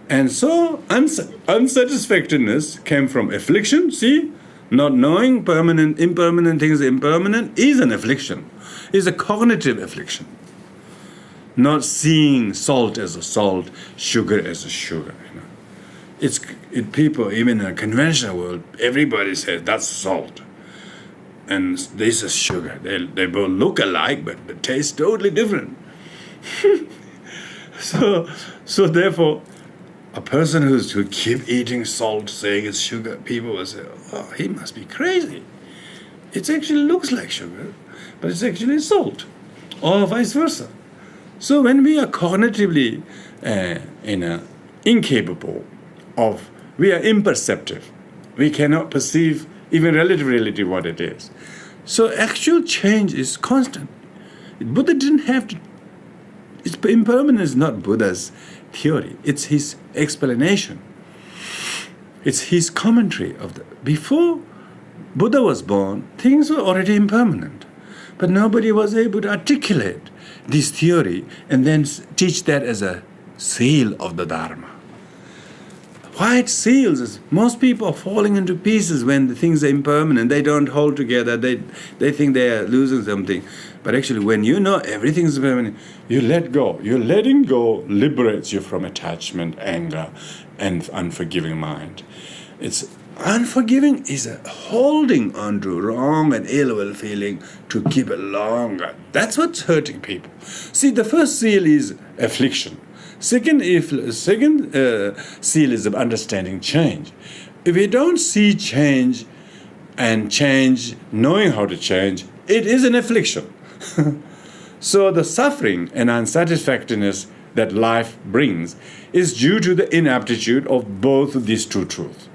And so unsatisfactoriness came from affliction. See, not knowing impermanent things impermanent is an affliction, is a cognitive affliction. Not seeing salt as a salt, sugar as a sugar. People, even in a conventional world, everybody says that's salt. And this is sugar. They both look alike, but the taste totally different. So therefore, a person who keep eating salt, saying it's sugar, people will say, "Oh, he must be crazy. It actually looks like sugar, but it's actually salt," or vice versa. So when we are cognitively incapable of, we are imperceptive. We cannot perceive even relative reality what it is. So actual change is constant. Buddha didn't have to. Impermanence is not Buddha's theory. It's his explanation. It's his commentary of before Buddha was born, things were already impermanent. But nobody was able to articulate this theory and then teach that as a seal of the Dharma. Why it seals is most people are falling into pieces when the things are impermanent. They don't hold together. They think they are losing something. But actually, when you know everything is permanent, you let go. Your letting go liberates you from attachment, anger, and unforgiving mind. It's unforgiving is a holding on to wrong and ill will feeling to keep it longer. That's what's hurting people. See, the first seal is affliction. Second seal is of understanding change. If we don't see change and change, knowing how to change, it is an affliction. So the suffering and unsatisfactoriness that life brings is due to the inaptitude of both these two truths.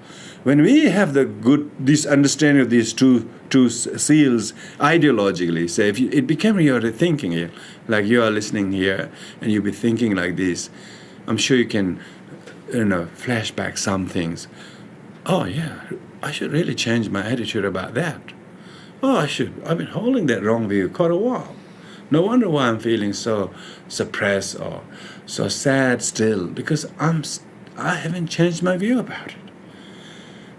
When we have this understanding of these two seals ideologically, say, if it became your thinking here, like you are listening here, and you be thinking like this, I'm sure you can, flash back some things. Oh yeah, I should really change my attitude about that. Oh, I've been holding that wrong view quite a while. No wonder why I'm feeling so suppressed or so sad still, because I haven't changed my view about it.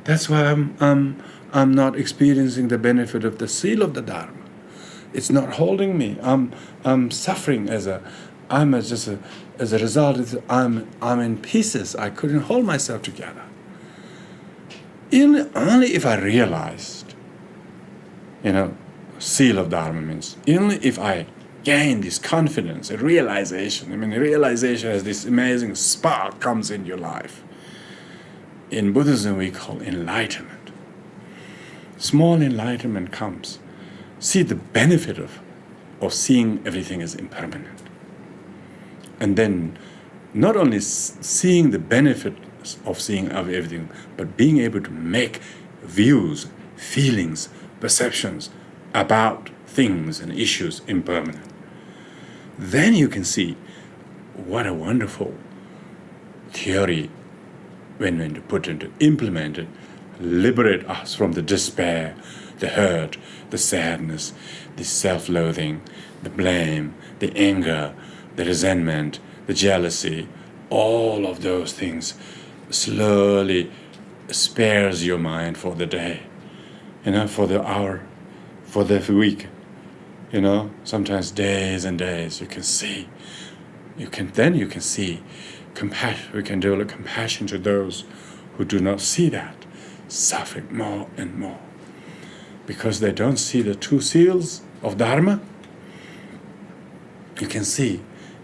That's why I'm not experiencing the benefit of the seal of the Dharma. It's not holding me. I'm suffering as a result. I'm in pieces. I couldn't hold myself together. Only if I realized, seal of Dharma means only if I gain this confidence, a realization. Realization as this amazing spark comes in your life. In Buddhism, we call enlightenment. Small enlightenment comes. See the benefit of seeing everything as impermanent. And then not only seeing the benefit of seeing everything, but being able to make views, feelings, perceptions about things and issues impermanent. Then you can see what a wonderful theory when to put into implemented, liberate us from the despair, the hurt, the sadness, the self-loathing, the blame, the anger, the resentment, the jealousy, all of those things slowly spares your mind for the day, for the hour, for the week, sometimes days and days. You can see compassion. We can develop compassion to those who do not see that, suffering more and more. Because they don't see the two seals of Dharma, you can see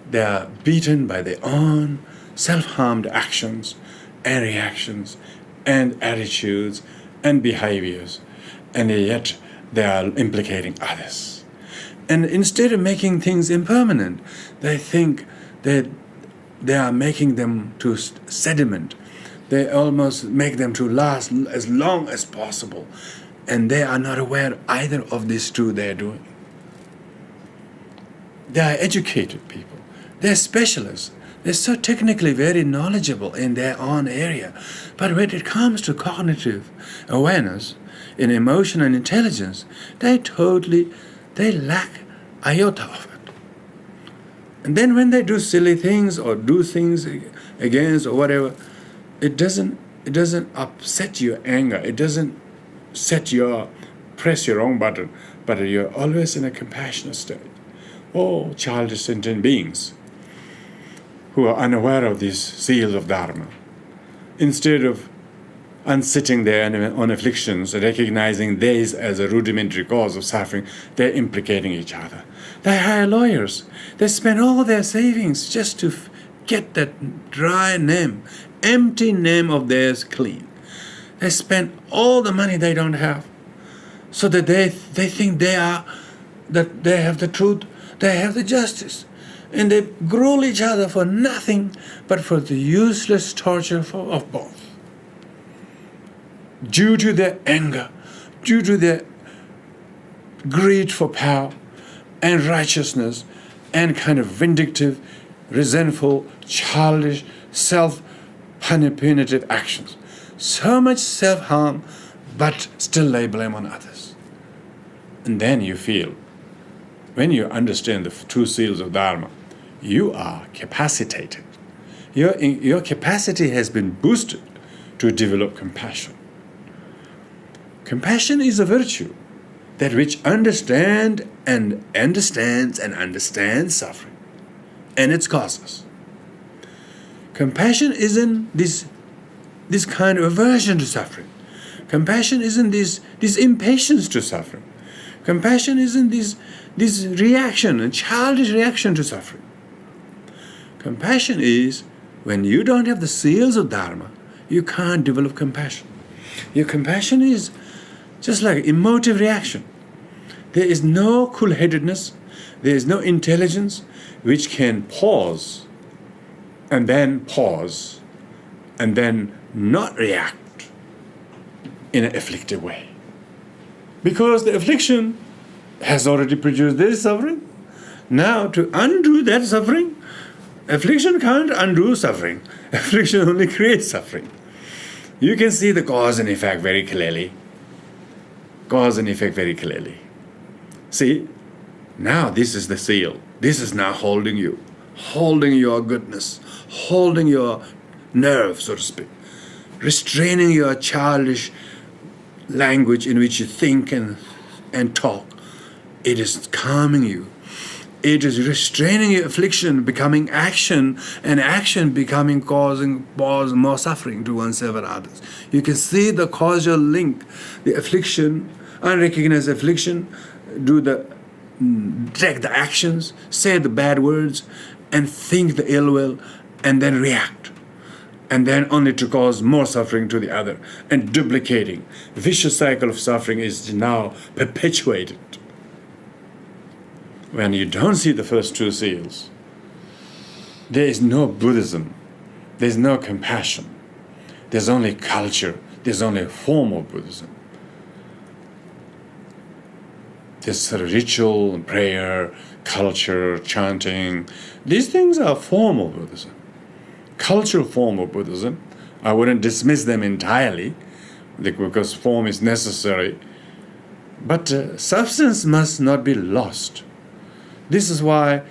they are beaten by their own self-harmed actions and reactions and attitudes and behaviors. And yet they are implicating others. And instead of making things impermanent, they think that they are making them to sediment. They almost make them to last as long as possible. And they are not aware either of these two they are doing. They are educated people. They are specialists. They're so technically very knowledgeable in their own area. But when it comes to cognitive awareness, in emotion and intelligence, they lack iota of it. And then when they do silly things or do things against or whatever, it doesn't upset your anger. It doesn't press your wrong button, but you're always in a compassionate state. Oh, childish sentient beings who are unaware of these seals of Dharma. Instead of unsitting there on afflictions, recognizing these as a rudimentary cause of suffering, they're implicating each other. They hire lawyers. They spend all their savings just to get that dry name, empty name of theirs clean. They spend all the money they don't have so that they think that they have the truth, they have the justice. And they gruel each other for nothing but for the useless torture of both. Due to their anger, due to their greed for power and righteousness and kind of vindictive, resentful, childish, self-punitive actions. So much self-harm, but still lay blame on others. And then you feel, when you understand the two seals of Dharma, you are capacitated. Your capacity has been boosted to develop compassion. Compassion is a virtue that which understands suffering and its causes. Compassion isn't this kind of aversion to suffering. Compassion isn't this impatience to suffering. Compassion isn't this reaction, a childish reaction to suffering. Compassion is when you don't have the seals of Dharma, you can't develop compassion. Your compassion is just like emotive reaction. There is no cool-headedness, there is no intelligence which can pause and then not react in an afflictive way. Because the affliction has already produced this suffering. Now to undo that suffering, affliction can't undo suffering. Affliction only creates suffering. You can see the cause and effect very clearly. See, now this is the seal. This is now holding you, holding your goodness, holding your nerve, so to speak, restraining your childish language in which you think and talk. It is calming you. It is restraining your affliction, becoming action, and action becoming causing more suffering to oneself and others. You can see the causal link, the affliction, unrecognized affliction, take the actions, say the bad words, and think the ill will, and then react. And then only to cause more suffering to the other, and duplicating. The vicious cycle of suffering is now perpetuated. When you don't see the first two seals, there is no Buddhism, there's no compassion, there's only culture, there's only a form of Buddhism. There's sort of ritual, prayer, culture, chanting. These things are a form of Buddhism. Cultural form of Buddhism. I wouldn't dismiss them entirely because form is necessary. But substance must not be lost. This is why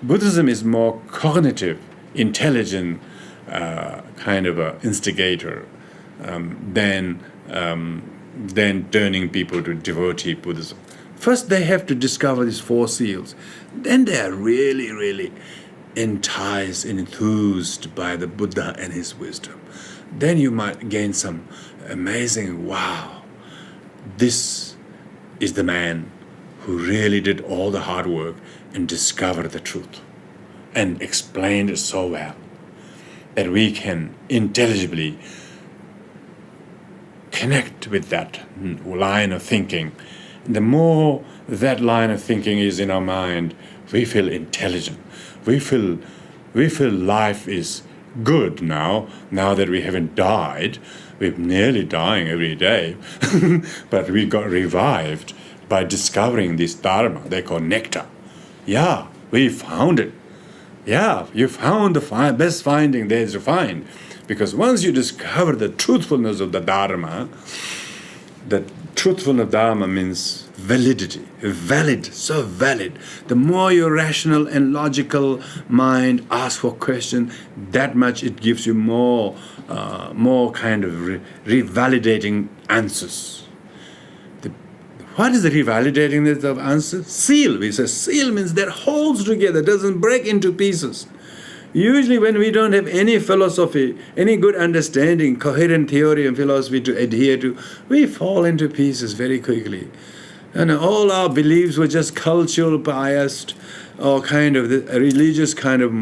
Buddhism is more cognitive, intelligent kind of an instigator than turning people to devotee Buddhism. First, they have to discover these four seals. Then they are really, really enticed and enthused by the Buddha and his wisdom. Then you might gain some amazing, wow, this is the man who really did all the hard work and discovered the truth and explained it so well that we can intelligibly connect with that line of thinking. The more that line of thinking is in our mind, we feel intelligent. We feel life is good now that we haven't died. We're nearly dying every day. But we got revived by discovering this Dharma they call nectar. Yeah, we found it. Yeah, you found the best finding there is to find. Because once you discover the truthfulness of the Dharma, the truthfulness of Dharma means validity, valid, so valid. The more your rational and logical mind asks for question, that much it gives you more kind of revalidating answers. What is the revalidating of answers? Seal. We say seal means that holds together, doesn't break into pieces. Usually when we don't have any philosophy, any good understanding, coherent theory and philosophy to adhere to, we fall into pieces very quickly. And all our beliefs were just cultural biased or kind of religious kind of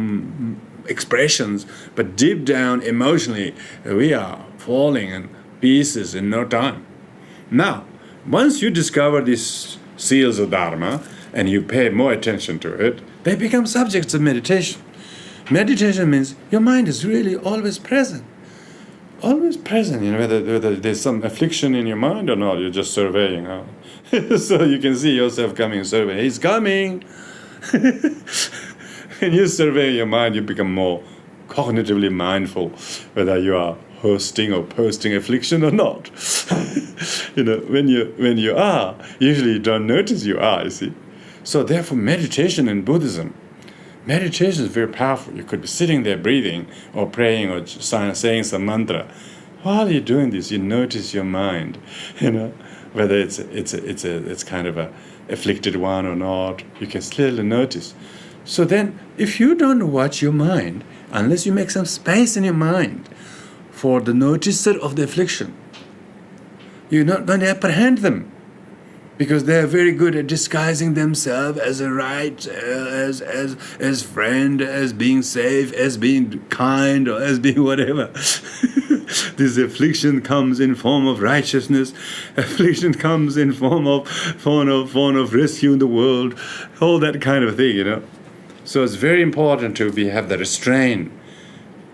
expressions, but deep down emotionally we are falling in pieces in no time. Now, once you discover these seals of Dharma and you pay more attention to it, they become subjects of meditation. Meditation means your mind is really always present. Always present, whether there's some affliction in your mind or not, you're just surveying. So you can see yourself coming and survey. He's coming. When you survey your mind, you become more cognitively mindful, whether you are hosting or posting affliction or not. When you are, usually you don't notice you are, you see. So therefore meditation in Buddhism, meditation is very powerful. You could be sitting there breathing or praying or saying some mantra. While you're doing this, you notice your mind, whether it's kind of a afflicted one or not, you can clearly notice. So then, if you don't watch your mind, unless you make some space in your mind for the noticer of the affliction, you're not going to apprehend them, because they are very good at disguising themselves as a right, as friend, as being safe, as being kind, or as being whatever. This affliction comes in form of righteousness. Affliction comes in form of rescue in the world. All that kind of thing, So it's very important to have the restraint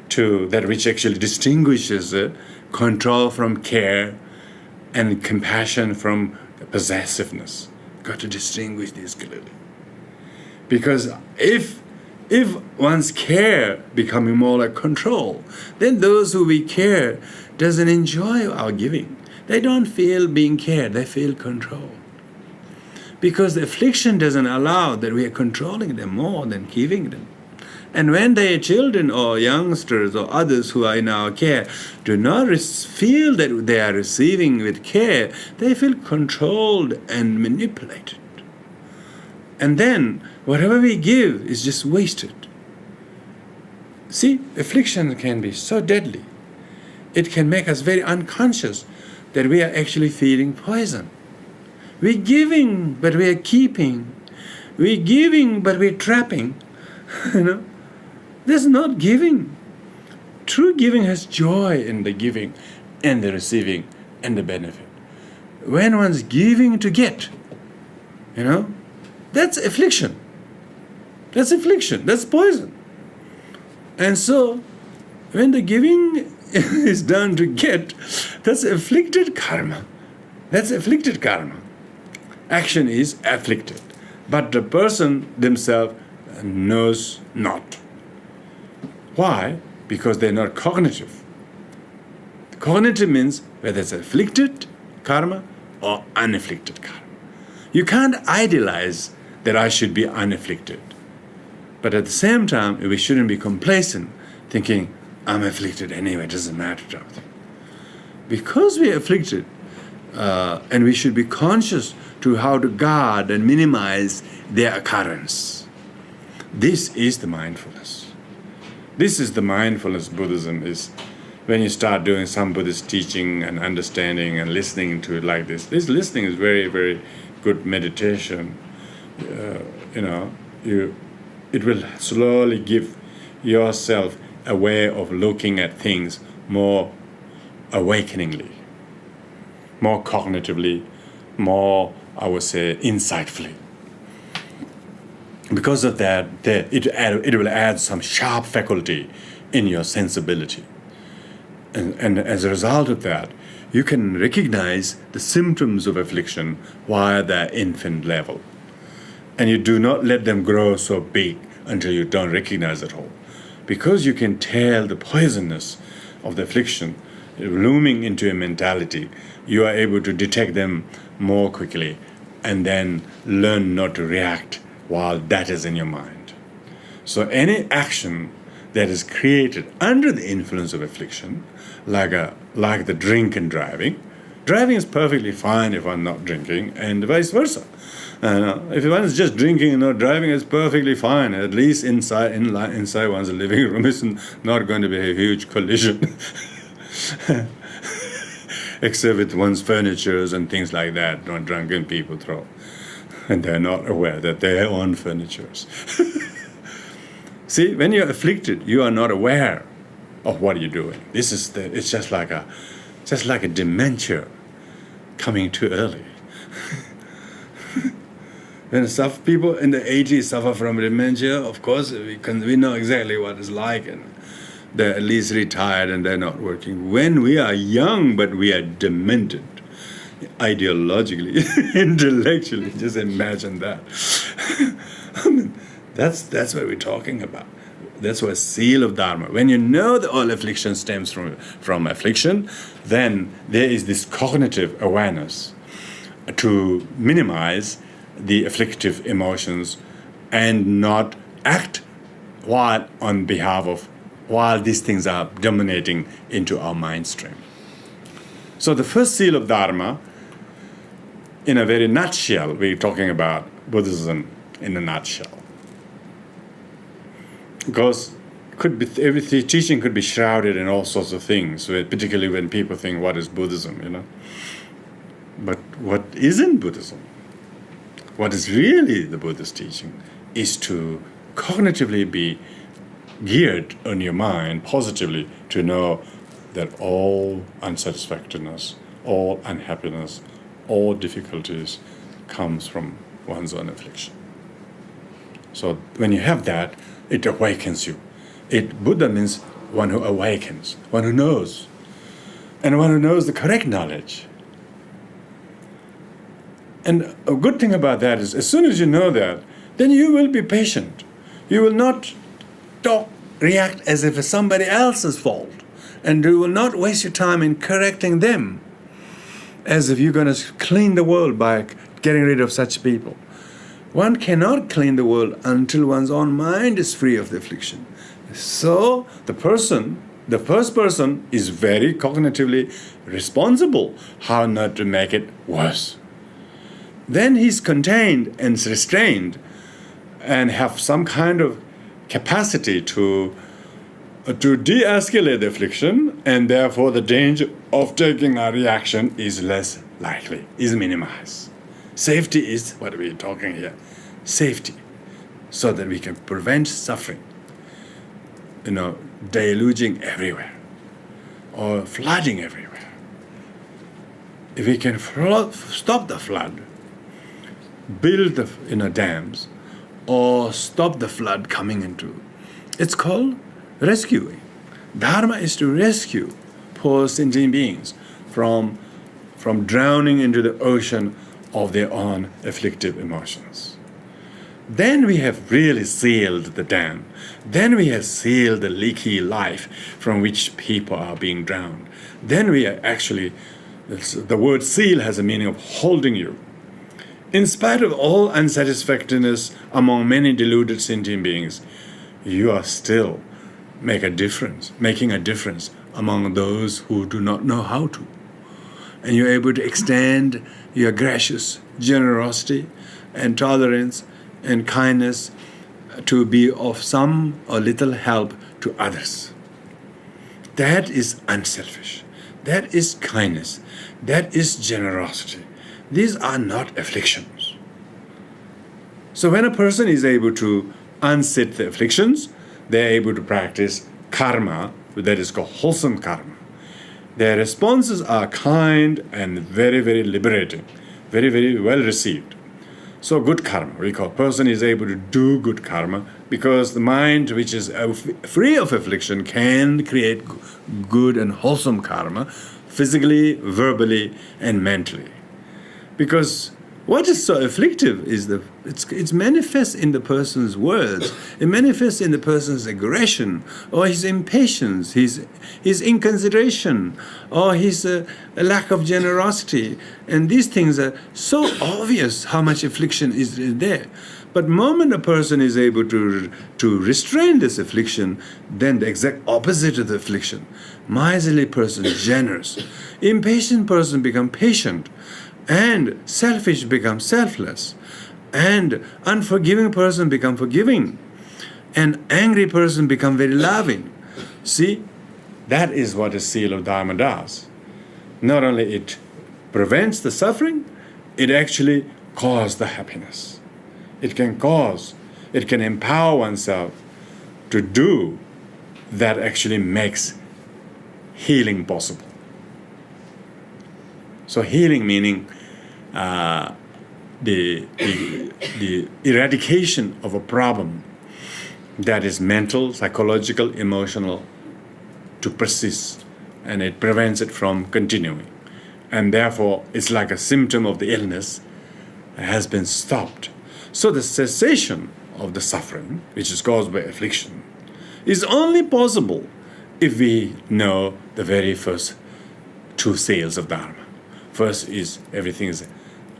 to that which actually distinguishes control from care and compassion from possessiveness. Got to distinguish these clearly. Because if one's care becoming more like control, then those who we care doesn't enjoy our giving. They don't feel being cared, they feel controlled. Because the affliction doesn't allow that we are controlling them more than giving them. And when their children or youngsters or others who are in our care do not feel that they are receiving with care, they feel controlled and manipulated. And then whatever we give is just wasted. See, affliction can be so deadly. It can make us very unconscious that we are actually feeding poison. We're giving, but we are keeping. We're giving, but we're trapping. That's not giving. True giving has joy in the giving and the receiving and the benefit. When one's giving to get, that's affliction. That's affliction. That's poison. And so, when the giving is done to get, that's afflicted karma. That's afflicted karma. Action is afflicted. But the person themselves knows not. Why? Because they're not cognitive. Cognitive means whether it's afflicted karma or unafflicted karma. You can't idealize that I should be unafflicted. But at the same time, we shouldn't be complacent, thinking, I'm afflicted anyway, it doesn't matter. Because we're afflicted, and we should be conscious to how to guard and minimize their occurrence. This is the mindfulness. This is the mindfulness Buddhism is. When you start doing some Buddhist teaching and understanding and listening to it like this listening is very, very good meditation. It will slowly give yourself a way of looking at things more awakeningly. more cognitively, more, I would say, insightfully. Because of that, it will add some sharp faculty in your sensibility. And as a result of that, you can recognize the symptoms of affliction via their infant level. And you do not let them grow so big until you don't recognize it all. Because you can tell the poisonous of the affliction looming into your mentality, you are able to detect them more quickly and then learn not to react while that is in your mind. So any action that is created under the influence of affliction, like the drink and driving is perfectly fine if I'm not drinking, and vice versa. If one is just drinking and not driving, it's perfectly fine. At least inside one's living room is not going to be a huge collision, except with one's furnitures and things like that. Not drunken people throw, and they're not aware that they own furnitures. See, when you're afflicted, you are not aware of what you're doing. It's just like a dementia coming too early. When some people in the 80s suffer from dementia, of course, we know exactly what it's like, and they're at least retired and they're not working. When we are young, but we are demented, ideologically, intellectually, just imagine that. I mean, that's what we're talking about. That's what seal of Dharma. When you know that all affliction stems from affliction, then there is this cognitive awareness to minimize the afflictive emotions and not act while these things are dominating into our mind stream. So the first seal of Dharma, in a very nutshell, we're talking about Buddhism in a nutshell. Because every teaching could be shrouded in all sorts of things, particularly when people think, what is Buddhism, But what isn't Buddhism? What is really the Buddhist teaching is to cognitively be geared on your mind positively to know that all unsatisfactoriness, all unhappiness, all difficulties comes from one's own affliction. So when you have that, it awakens you. Buddha means one who awakens, one who knows, and one who knows the correct knowledge. And a good thing about that is, as soon as you know that, then you will be patient. You will not react as if it's somebody else's fault, and you will not waste your time in correcting them, as if you're going to clean the world by getting rid of such people. One cannot clean the world until one's own mind is free of the affliction. So the first person is very cognitively responsible how not to make it worse. Then he's contained and restrained and have some kind of capacity to de-escalate the affliction, and therefore the danger of taking a reaction is less likely, is minimized. Safety is what we're talking here. Safety, so that we can prevent suffering, deluging everywhere or flooding everywhere. If we can stop the flood, build the dams, or stop the flood coming into, it's called rescuing. Dharma is to rescue poor sentient beings from drowning into the ocean of their own afflictive emotions. Then we have really sealed the dam. Then we have sealed the leaky life from which people are being drowned. Then we are actually, the word seal has a meaning of holding you. In spite of all unsatisfactoriness among many deluded sentient beings, you are still making a difference among those who do not know how to. And you're able to extend your gracious generosity and tolerance and kindness to be of some or little help to others. That is unselfish. That is kindness. That is generosity. These are not afflictions. So when a person is able to unsit the afflictions, they're able to practice karma, that is called wholesome karma. their responses are kind and very, very liberating, very, very well received. So good karma, we call person is able to do good karma because the mind which is free of affliction can create good and wholesome karma physically, verbally, and mentally. Because what is so afflictive is it's manifest in the person's words, it manifests in the person's aggression, or his impatience, his inconsideration, or his lack of generosity. And these things are so obvious how much affliction is there. But the moment a person is able to restrain this affliction, then the exact opposite of the affliction. Miserly person, generous. Impatient person become patient. And selfish becomes selfless. And unforgiving person become forgiving. And angry person become very loving. See, that is what a seal of Dharma does. Not only it prevents the suffering, it actually causes the happiness. It can empower oneself to do that actually makes healing possible. So healing meaning the eradication of a problem that is mental, psychological, emotional to persist, and it prevents it from continuing. And therefore, it's like a symptom of the illness has been stopped. So the cessation of the suffering, which is caused by affliction, is only possible if we know the very first two seals of Dharma. First is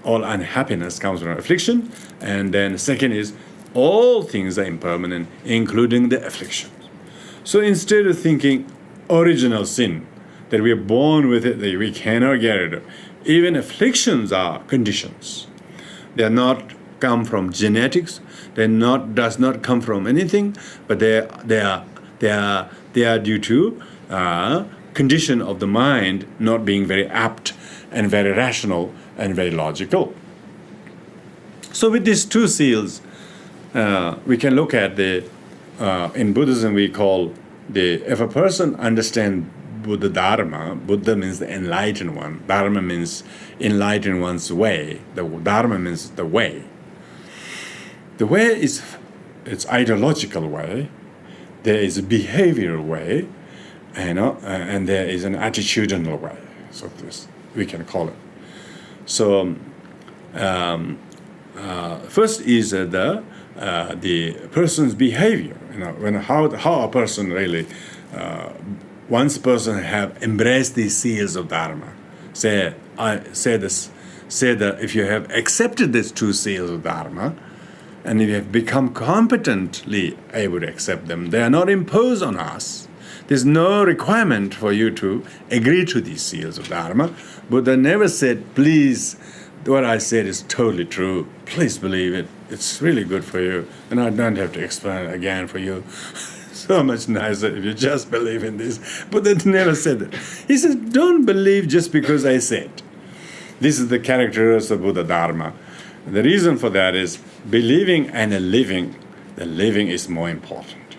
all unhappiness comes from affliction, and then second is all things are impermanent, including the afflictions. So instead of thinking original sin, that we are born with it, that we cannot get rid of, even afflictions are conditions. They are not come from genetics. Does not come from anything, but they are due to condition of the mind not being very apt and very rational and very logical. So with these two seals, we can look at in Buddhism we call if a person understands Buddha Dharma, Buddha means the enlightened one, Dharma means enlighten one's way, the Dharma means the way. The way it's ideological way, there is a behavioral way, and there is an attitudinal way. So this we can call it. So first is the person's behavior. When how a person really once a person have embraced these seals of Dharma, say that if you have accepted these two seals of Dharma, and if you have become competently able to accept them, they are not imposed on us. There's no requirement for you to agree to these seals of Dharma. Buddha never said, please, what I said is totally true. Please believe it. It's really good for you. And I don't have to explain it again for you. So much nicer if you just believe in this. Buddha never said that. He says, don't believe just because I said. This is the characteristics of Buddha Dharma. The reason for that is believing and living. The living is more important.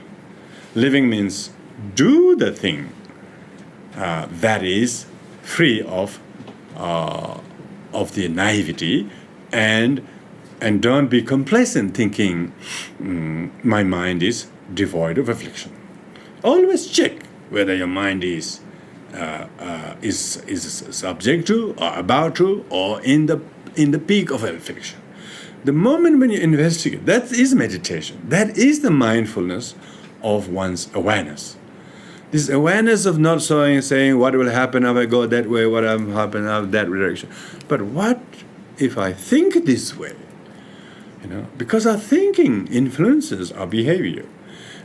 Living means do the thing that is free of the naivety, and don't be complacent thinking my mind is devoid of affliction. Always check whether your mind is subject to or about to or in the peak of affliction. The moment when you investigate, that is meditation. That is the mindfulness of one's awareness. This awareness of not saying what will happen if I go that way, what will happen in that direction. But what if I think this way? Because our thinking influences our behavior.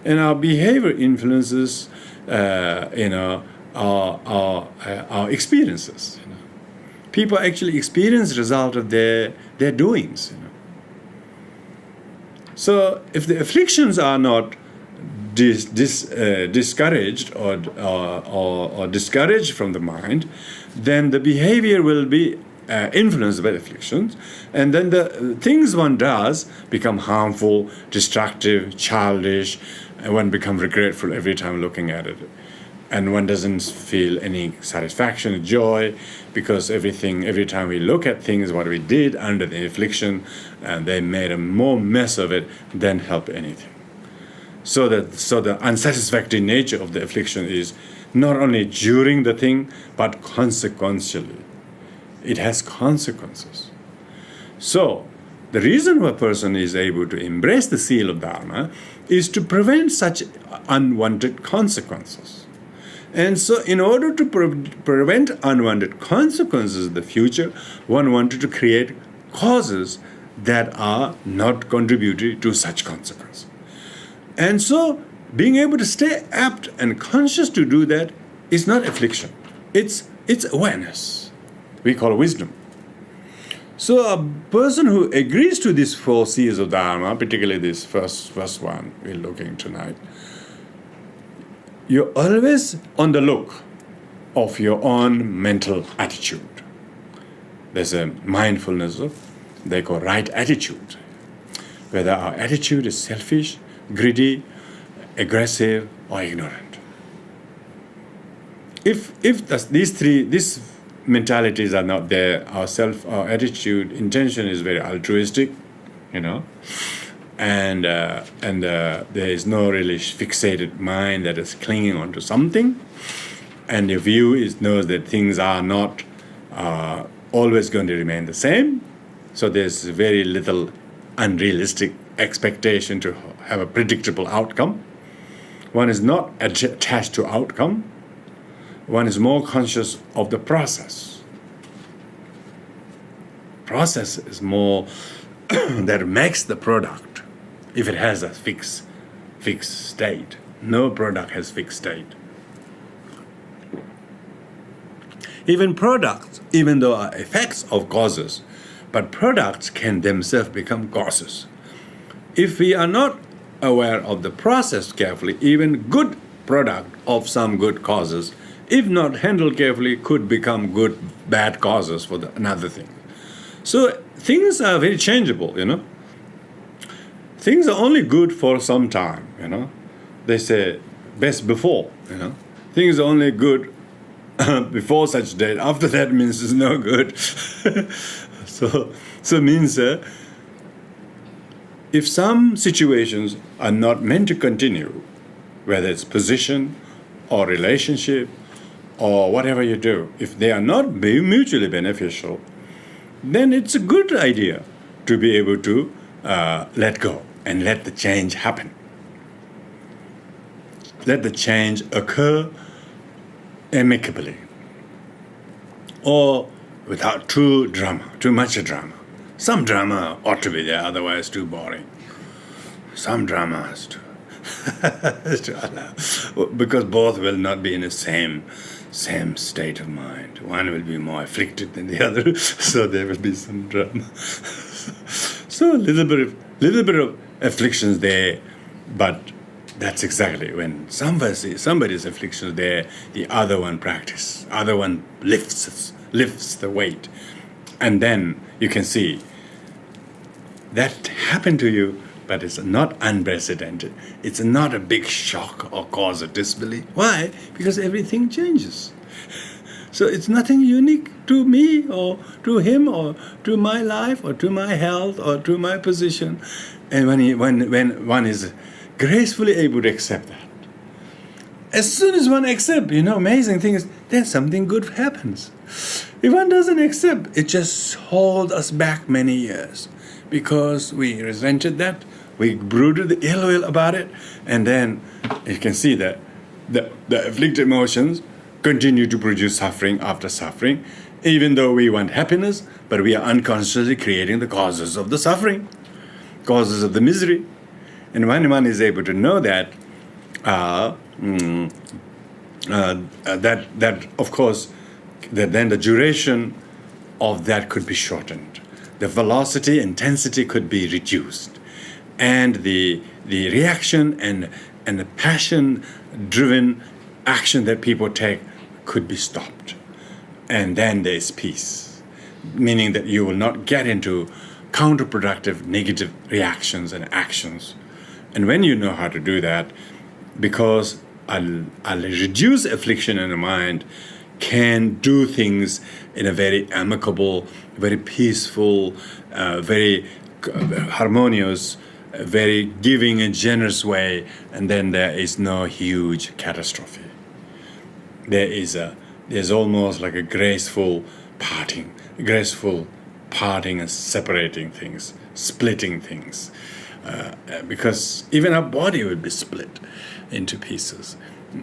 And our behavior influences our experiences. People actually experience the result of their doings. So if the afflictions are not discouraged or discouraged from the mind, then the behavior will be influenced by the afflictions, and then the things one does become harmful, destructive, childish, and one becomes regretful every time looking at it. and one doesn't feel any satisfaction, joy, because every time we look at things, what we did under the affliction, and they made a more mess of it than help anything. So the unsatisfactory nature of the affliction is not only during the thing, but consequentially. It has consequences. So, the reason a person is able to embrace the seal of Dharma is to prevent such unwanted consequences. And so, in order to prevent unwanted consequences in the future, one wanted to create causes that are not contributory to such consequences. And so, being able to stay apt and conscious to do that is not affliction. It's awareness. We call it wisdom. So a person who agrees to these 4 Seals of Dharma, particularly this first one we're looking tonight, you're always on the look of your own mental attitude. There's a mindfulness of, they call right attitude. Whether our attitude is selfish, greedy, aggressive, or ignorant. If these mentalities are not there, our attitude, intention is very altruistic, and there is no really fixated mind that is clinging onto something, and your view knows that things are not always going to remain the same, so there's very little unrealistic expectation to have a predictable outcome. One is not attached to outcome. One is more conscious of the process. Process is more that makes the product, if it has a fixed state. No product has fixed state. Even products, even though are effects of causes, but products can themselves become causes. If we are not aware of the process carefully, even good product of some good causes, if not handled carefully, could become bad causes for another thing. So things are very changeable, Things are only good for some time, They say best before, Things are only good before such date. After that means it's no good. So means if some situations are not meant to continue, whether it's position or relationship or whatever you do, if they are not mutually beneficial, then it's a good idea to be able to let go and let the change happen. Let the change occur amicably or without too much drama. Some drama ought to be there, otherwise too boring. Some drama has to allow, because both will not be in the same state of mind. One will be more afflicted than the other, so there will be some drama. So a little bit of afflictions there, but that's exactly when somebody's afflictions there, the other one lifts the weight, and then you can see that happened to you, but it's not unprecedented. It's not a big shock or cause of disbelief. Why? Because everything changes. So it's nothing unique to me or to him or to my life or to my health or to my position. And when one is gracefully able to accept that, as soon as one accepts, amazing thing is, then something good happens. If one doesn't accept, it just holds us back many years because we resented that, we brooded the ill will about it, and then you can see that the afflicted emotions continue to produce suffering after suffering, even though we want happiness, but we are unconsciously creating the causes of the suffering, causes of the misery. And when one is able to know that, that of course, then the duration of that could be shortened. The velocity, intensity could be reduced. And the reaction and the passion-driven action that people take could be stopped. And then there's peace, meaning that you will not get into counterproductive negative reactions and actions. And when you know how to do that, because I'll reduce affliction in the mind, can do things in a very amicable, very peaceful, very harmonious, very giving and generous way, and then there is no huge catastrophe. There's almost like a graceful parting and separating things, splitting things, because even our body would be split into pieces,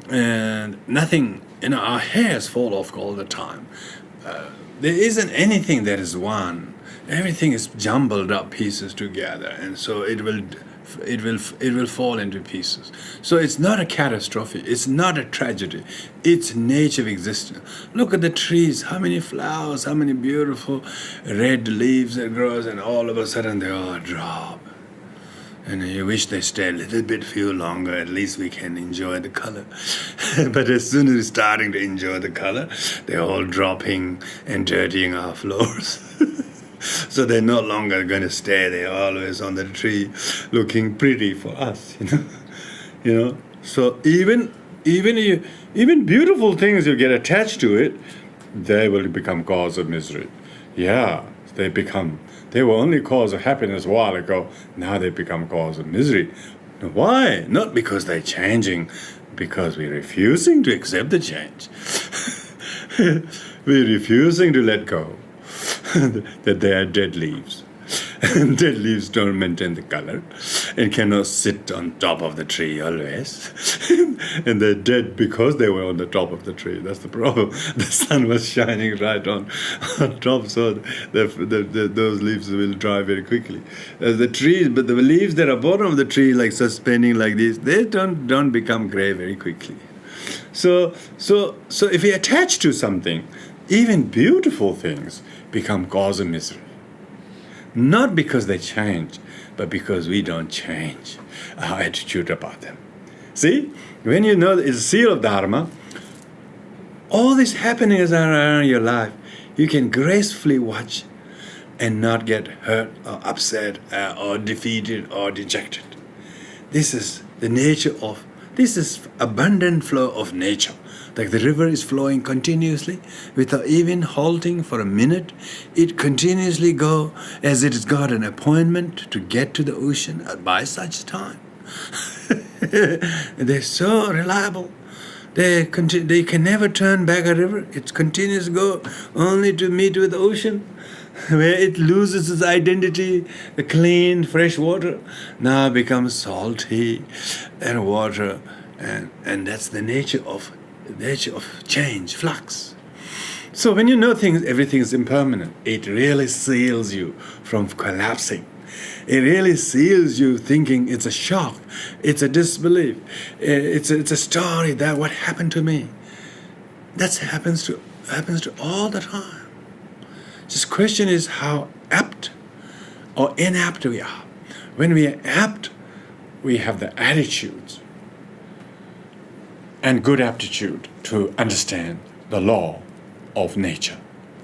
and nothing, our hairs fall off all the time. There isn't anything that is one. Everything is jumbled up pieces together, and so it will fall into pieces. So it's not a catastrophe. It's not a tragedy. It's nature of existence. Look at the trees. How many flowers? How many beautiful red leaves that grows, and all of a sudden they all drop. And you wish they stay a little bit few longer. At least we can enjoy the color. But as soon as we're starting to enjoy the color, they're all dropping and dirtying our floors. So they're no longer going to stay. They're always on the tree, looking pretty for us. So even beautiful things, you get attached to it, they will become cause of misery. Yeah, they were only cause of happiness a while ago. Now they become cause of misery. Why? Not because they're changing, because we're refusing to accept the change. We're refusing to let go that they are dead leaves. And dead leaves don't maintain the color and cannot sit on top of the tree always. And they're dead because they were on the top of the tree. That's the problem. The sun was shining right on top, so those leaves will dry very quickly. The trees, but the leaves that are bottom of the tree, like suspending like this, they don't become gray very quickly. So if we attach to something, even beautiful things become cause of misery. Not because they change, but because we don't change our attitude about them. See, when you know it's a seal of Dharma, all these happenings around your life, you can gracefully watch and not get hurt or upset or defeated or dejected. This is the nature of, this is abundant flow of nature. Like the river is flowing continuously without even halting for a minute. It continuously goes as it has got an appointment to get to the ocean by such time. They're so reliable. They can never turn back a river. It continues to go only to meet with the ocean, where it loses its identity. The clean, fresh water now becomes salty and water, and that's the nature of change, flux. So when you know things, everything is impermanent. It really seals you from collapsing. It really seals you thinking it's a shock, it's a disbelief, it's a story that what happened to me. That happens to all the time. Just question is how apt or inapt we are. When we are apt, we have the attitudes and good aptitude to understand the law of nature,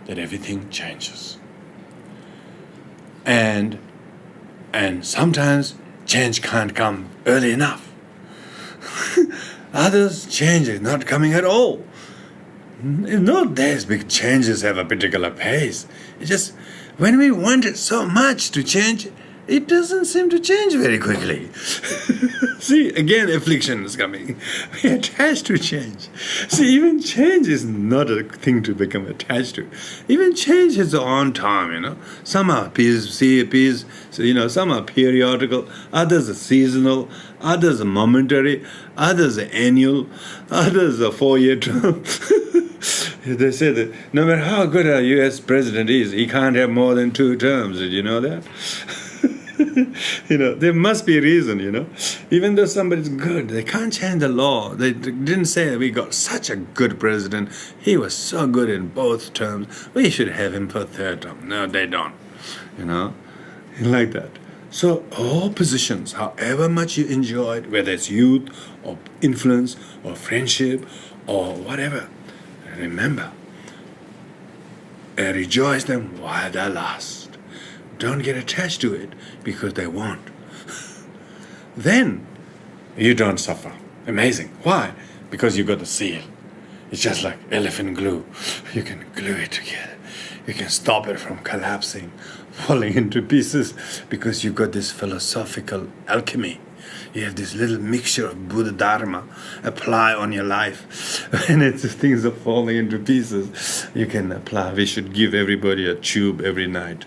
that everything changes. And sometimes change can't come early enough. Others, change is not coming at all. It's not these big changes have a particular pace. It's just when we want it so much to change, it doesn't seem to change very quickly. See, again, affliction is coming. We attach to change. See, even change is not a thing to become attached to. Even change has its own time, Some are some are periodical, others are seasonal, others are momentary, others are annual, others are 4-year term. They say that no matter how good a U.S. president is, he can't have more than 2 terms. Did you know that? There must be a reason, Even though somebody's good, they can't change the law. They didn't say we got such a good president. He was so good in both terms. We should have him for 3rd term. No, they don't. Like that. So all positions, however much you enjoyed, whether it's youth or influence or friendship or whatever, remember, rejoice them while they last. Don't get attached to it because they won't. Then you don't suffer. Amazing. Why? because you got the seal. It's just like elephant glue. You can glue it together. You can stop it from collapsing, falling into pieces, because you got this philosophical alchemy. You have this little mixture of Buddha Dharma apply on your life. When things are falling into pieces, you can apply. We should give everybody a tube every night.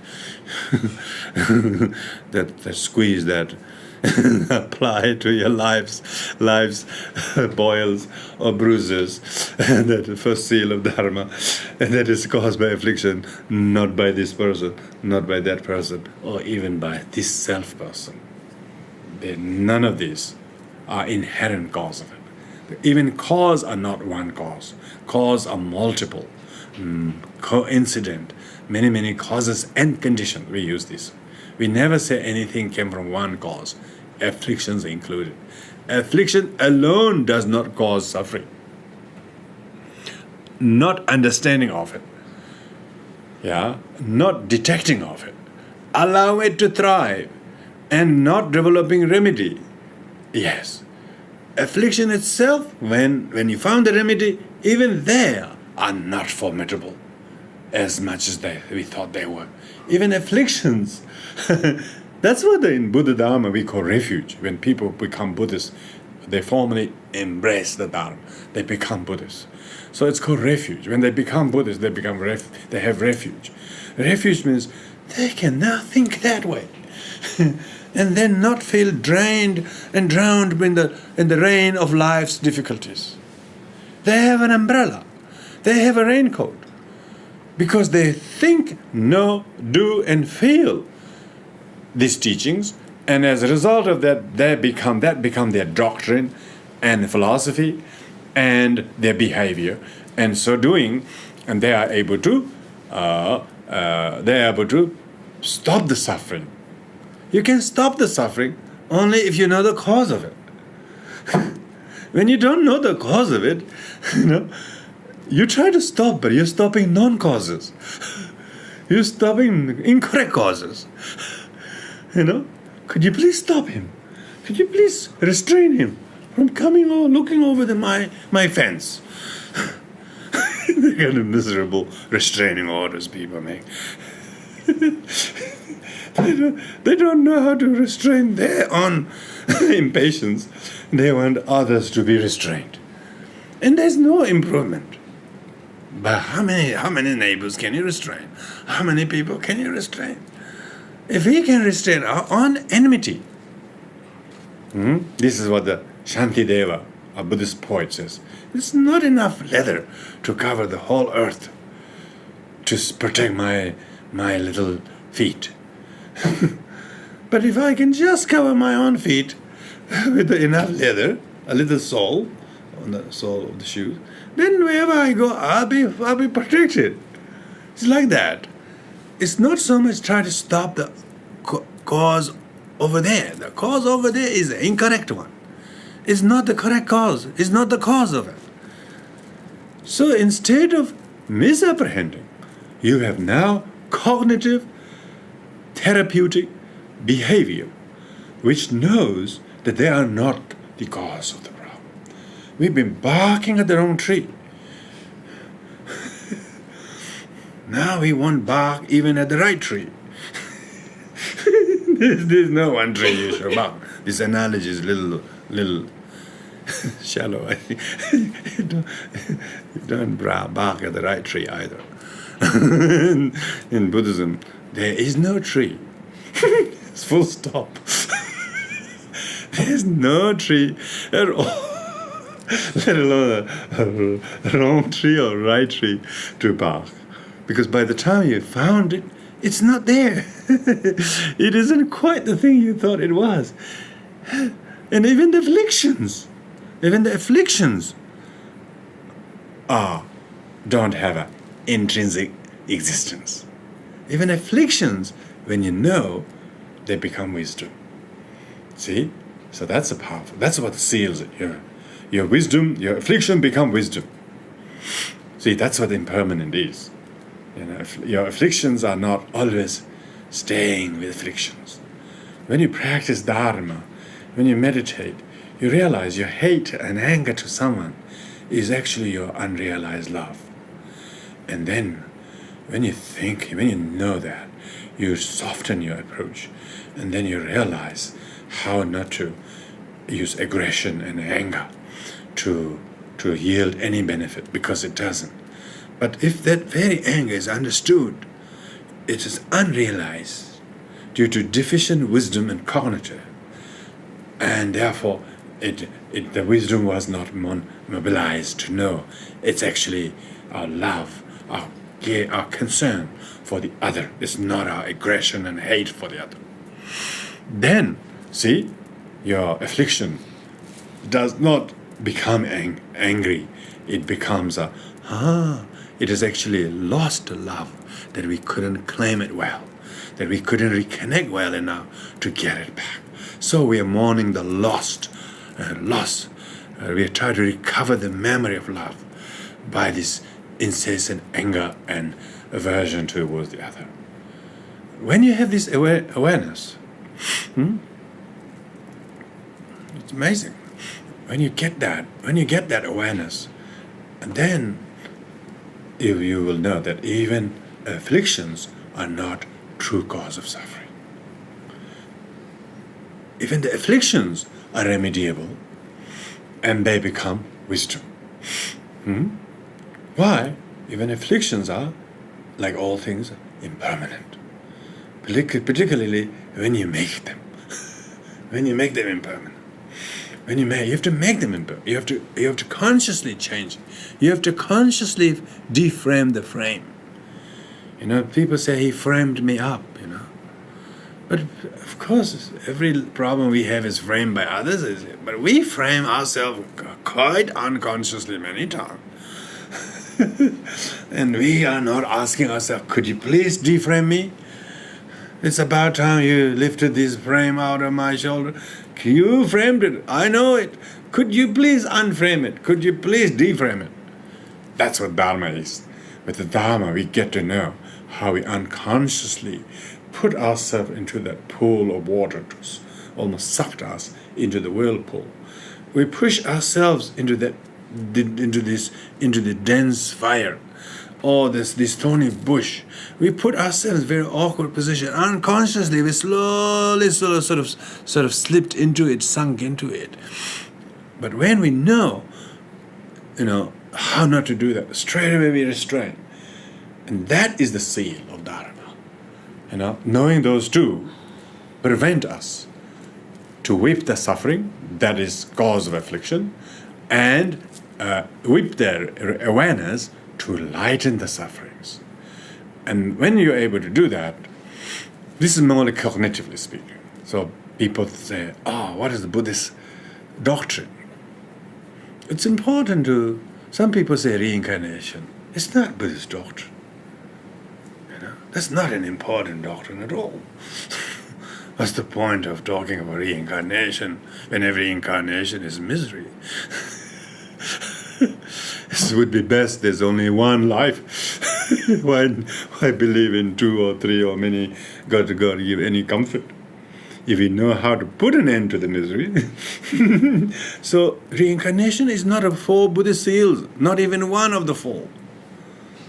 that squeeze that. Apply to your lives, boils or bruises. And that the first seal of Dharma, and that is caused by affliction, not by this person, not by that person, or even by this self-person. None of these are inherent cause of it. Even cause are not one cause. Cause are multiple, coincident, many causes and conditions. We use this. We never say anything came from one cause, afflictions included. Affliction alone does not cause suffering. Not understanding of it, not detecting of it, allow it to thrive, and not developing remedy. Yes, affliction itself, when you found the remedy, even they are not formidable as much as we thought they were. Even afflictions, that's what in Buddha Dharma we call refuge. When people become Buddhists, they formally embrace the Dharma. They become Buddhists. So it's called refuge. When they become Buddhists, they have refuge. Refuge means they can now think that way. And then not feel drained and drowned in the rain of life's difficulties. They have an umbrella. They have a raincoat. Because they think, know, do, and feel these teachings, and as a result of that, that become their doctrine and philosophy and their behavior. And so doing, and they are able to stop the suffering. You can stop the suffering only if you know the cause of it. When you don't know the cause of it, you try to stop, but you're stopping non-causes. You're stopping incorrect causes. Could you please stop him? Could you please restrain him from coming or looking over my fence? The kind of miserable restraining orders people make. They don't know how to restrain their own impatience. They want others to be restrained. And there's no improvement. But how many neighbors can you restrain? How many people can you restrain? If we can restrain our own enmity, this is what the Shantideva, a Buddhist poet, says. It's not enough leather to cover the whole earth to protect my little feet. But if I can just cover my own feet with enough leather, a little sole on the sole of the shoes, then wherever I go, I'll be protected. It's like that. It's not so much try to stop the cause over there. The cause over there is the incorrect one. It's not the correct cause. It's not the cause of it. So instead of misapprehending, you have now cognitive, therapeutic behavior which knows that they are not the cause of the problem. We've been barking at the wrong tree. Now we won't bark even at the right tree. There's no one tree you should bark. This analogy is little shallow. I think you don't bark at the right tree either. In Buddhism, there is no tree. It's full stop. There's no tree at all. Let alone a wrong tree or right tree to bark. Because by the time you found it, it's not there. It isn't quite the thing you thought it was. And even the afflictions don't have an intrinsic existence. Even afflictions, when you know, they become wisdom. See? So that's what seals it. Your wisdom, your affliction become wisdom. See, that's what impermanent is. Your afflictions are not always staying with afflictions. When you practice Dharma, when you meditate, you realize your hate and anger to someone is actually your unrealized love. And then, when you know that, you soften your approach, and then you realize how not to use aggression and anger to yield any benefit, because it doesn't. But if that very anger is understood, it is unrealized due to deficient wisdom and cognitive, and therefore the wisdom was not mobilized to know it's actually our love, our concern for the other. It's not our aggression and hate for the other. Then, see, your affliction does not become angry. It becomes it is actually lost love, that we couldn't claim it well, that we couldn't reconnect well enough to get it back. So we are mourning the loss. We are trying to recover the memory of love by this incessant anger and aversion towards the other. When you have this awareness, it's amazing. When you get that awareness, and then you will know that even afflictions are not true cause of suffering. Even the afflictions are remediable, and they become wisdom. Why? Even afflictions are, like all things, impermanent. Particularly when you make them. When you make them impermanent. You have to make them impermanent. You have to consciously change it. You have to consciously deframe the frame. People say he framed me up, But of course, every problem we have is framed by others. But we frame ourselves quite unconsciously many times. And we are not asking ourselves, could you please deframe me? It's about time you lifted this frame out of my shoulder. You framed it. I know it. Could you please unframe it? Could you please deframe it? That's what Dharma is. With the Dharma, we get to know how we unconsciously put ourselves into that pool of water to almost sucked us into the whirlpool. We push ourselves into the dense fire, or this thorny bush. We put ourselves in a very awkward position. Unconsciously, we slowly sort of slipped into it, sunk into it. But when we know, how not to do that, straight away we restrain. And that is the seal of Dharma. Knowing those two prevent us to whip the suffering, that is cause of affliction, and whip their awareness to lighten the sufferings. And when you're able to do that, this is more like cognitively speaking. So people say, what is the Buddhist doctrine? It's important to, some people say reincarnation. It's not Buddhist doctrine. That's not an important doctrine at all. What's the point of talking about reincarnation when every incarnation is misery? This would be best. There's only one life. Why believe in two or three or many? God give any comfort. If we know how to put an end to the misery. So reincarnation is not of 4 Buddhist seals, not even one of the 4.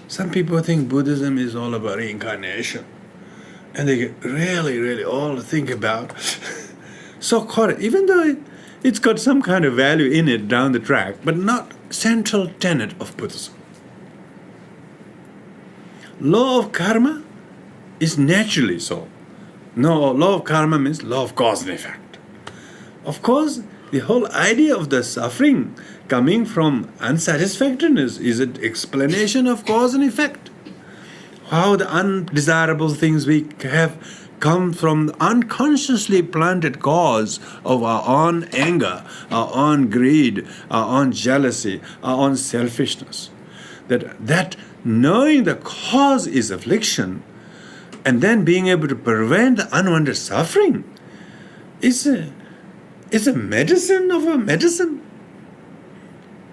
Some people think Buddhism is all about reincarnation. And they really, really all think about so caught, even though it's got some kind of value in it down the track, but not central tenet of Buddhism. Law of karma is naturally so. No, law of karma means law of cause and effect. Of course, the whole idea of the suffering coming from unsatisfactoriness is an explanation of cause and effect. How the undesirable things we have come from the unconsciously planted cause of our own anger, our own greed, our own jealousy, our own selfishness. That knowing the cause is affliction, and then being able to prevent the unwanted suffering is a medicine of a medicine.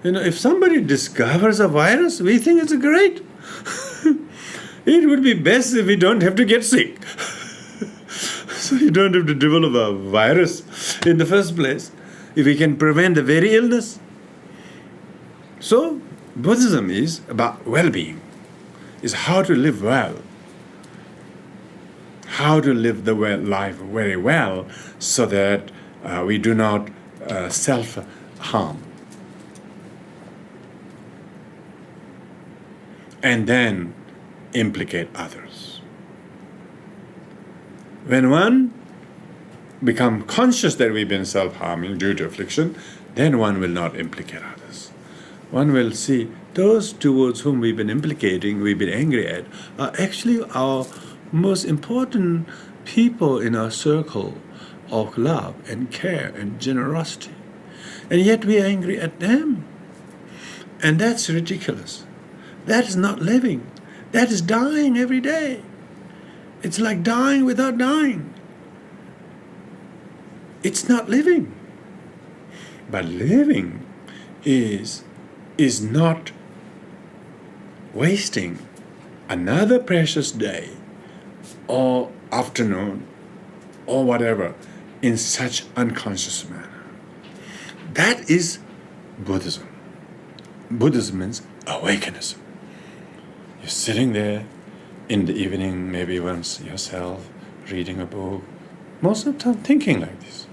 If somebody discovers a virus, we think it's great. It would be best if we don't have to get sick. So you don't have to develop a virus in the first place. If we can prevent the very illness, So Buddhism is about well-being, is how to live well, how to live the life very well so that we do not self-harm. And then implicate others. When one becomes conscious that we've been self-harming due to affliction, then one will not implicate others. One will see those towards whom we've been implicating, we've been angry at, are actually our most important people in our circle of love and care and generosity. And yet we are angry at them. And that's ridiculous. That is not living. That is dying every day. It's like dying without dying. It's not living. But living is not wasting another precious day or afternoon or whatever in such unconscious manner. That is Buddhism. Buddhism means awakenism. You're sitting there in the evening, maybe once yourself, reading a book, most of the time thinking like this,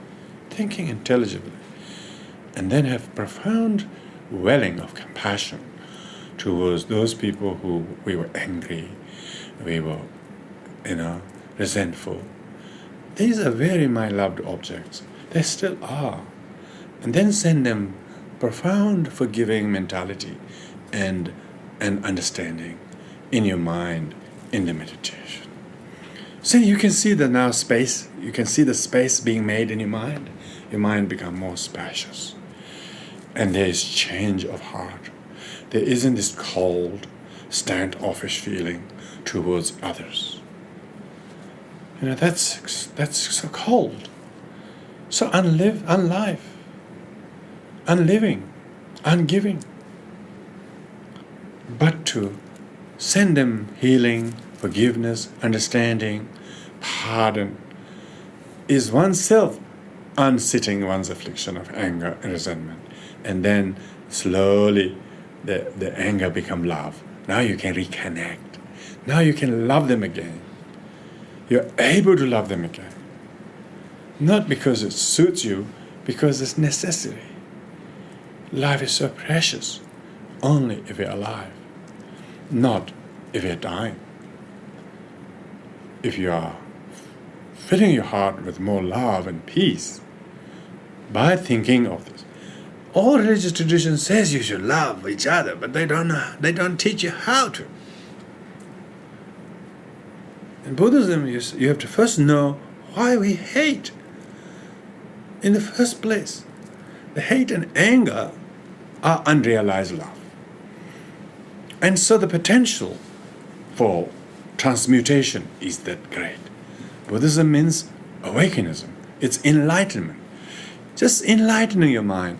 thinking intelligibly, and then have profound welling of compassion towards those people who we were angry, we were, resentful. These are very my loved objects. They still are. And then send them profound forgiving mentality and understanding in your mind in the meditation. So you can see the now space, you can see the space being made in your mind. Your mind becomes more spacious. And there is change of heart. There isn't this cold, standoffish feeling towards others. That's so cold, so unliving, ungiving. But to send them healing, forgiveness, understanding, pardon, is oneself unsitting one's affliction of anger and resentment. And then slowly the anger becomes love. Now you can reconnect. Now you can love them again. You're able to love them again. Not because it suits you, because it's necessary. Life is so precious, only if we're alive, not if we're dying. If you are filling your heart with more love and peace by thinking of this. All religious tradition says you should love each other, but they don't teach you how to. In Buddhism, you have to first know why we hate in the first place. The hate and anger are unrealized love. And so the potential for transmutation is that great. Buddhism means awakenism. It's enlightenment. Just enlightening your mind.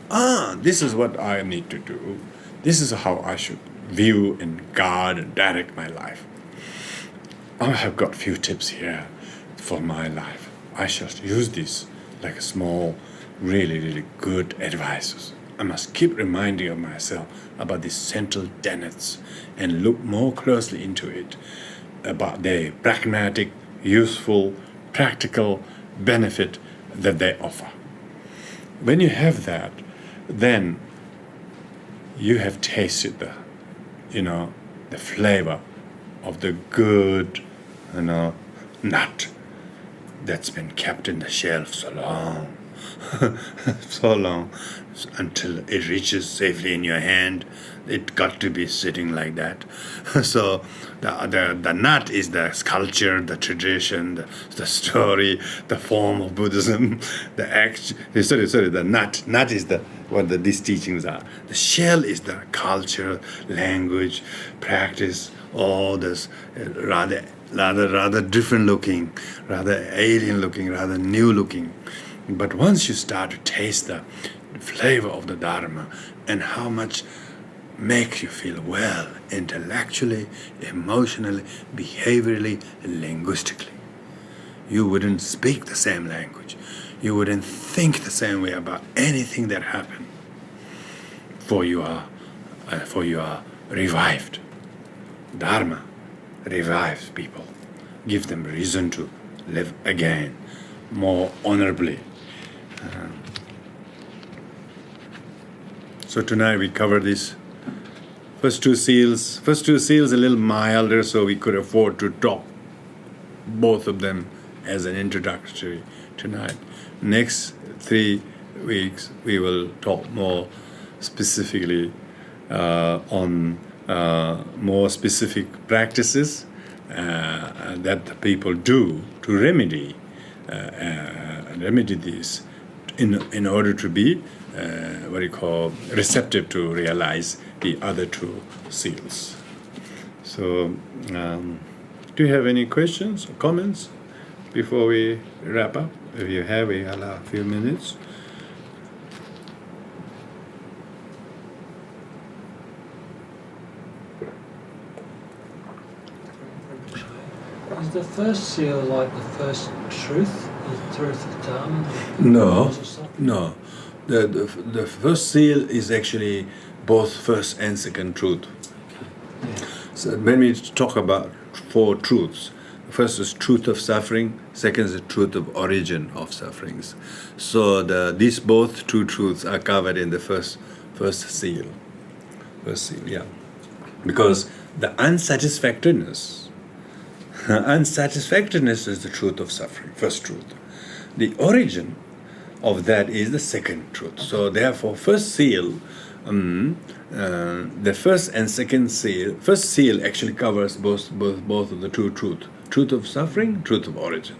This is what I need to do. This is how I should view and guard and direct my life. I have got few tips here for my life. I shall use this like a small, really, really good advice. I must keep reminding of myself about these central tenets and look more closely into it, about the pragmatic, useful, practical benefit that they offer. When you have that, then you have tasted the flavor of the good, nut that's been kept in the shelf so long, until it reaches safely in your hand. It got to be sitting like that. So the nut is the culture, the tradition, the story, the form of Buddhism. The nut is what these teachings are. The shell is the culture, language, practice, all this rather different looking, rather alien looking, rather new looking. But once you start to taste the flavor of the Dharma and how much makes you feel well intellectually, emotionally, behaviorally, linguistically, you wouldn't speak the same language. You wouldn't think the same way about anything that happened. For you are for you are revived. Dharma revives people, give them reason to live again, more honorably. So tonight we cover these first two seals. First two seals a little milder, so we could afford to talk both of them as an introductory tonight. Next 3 weeks we will talk more specifically on more specific practices that the people do to remedy these in order to be receptive to realize the other two seals. So, do you have any questions or comments before we wrap up? If you have, we allow a few minutes. Is the first seal like the first truth, the truth of Dharma? No. The first seal is actually both first and second truth. Yeah. So when we talk about 4 truths, first is truth of suffering, second is the truth of origin of sufferings. So these both 2 truths are covered in the first seal. First seal, yeah. Because the unsatisfactoriness is the truth of suffering, first truth. The origin of that is the second truth. So therefore, first seal, the first and second seal, first seal actually covers both of the 2 truths. Truth of suffering, truth of origin.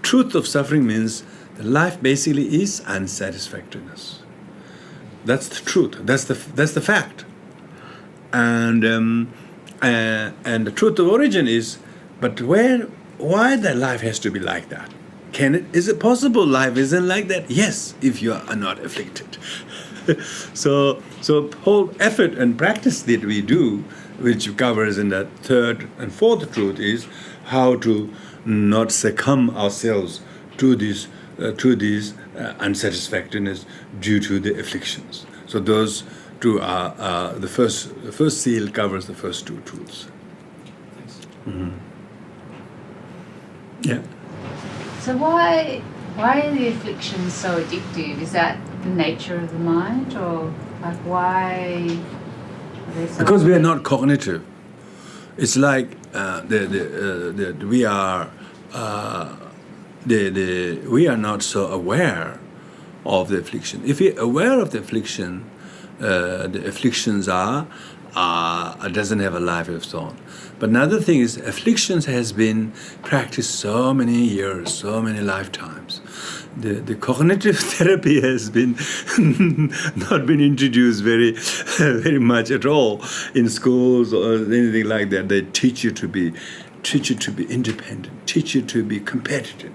Truth of suffering means the life basically is unsatisfactoriness. That's the truth. That's the fact. And the truth of origin is, but why the life has to be like that? Is it possible life isn't like that? Yes, if you are not afflicted. So whole effort and practice that we do, which covers in that third and fourth truth, is how to not succumb ourselves to these unsatisfactoriness due to the afflictions. So those 2 are the first seal covers the first 2 truths. Thanks. Mm-hmm. Yeah. So why are the afflictions so addictive? Is that the nature of the mind, or like why are they so Because we are not cognitive. It's like we are not so aware of the affliction. If we're aware of the affliction, the afflictions doesn't have a life of its own. But another thing is, afflictions has been practiced so many years, so many lifetimes. The cognitive therapy has been not been introduced very much at all in schools or anything like that. They teach you to be independent, teach you to be competitive,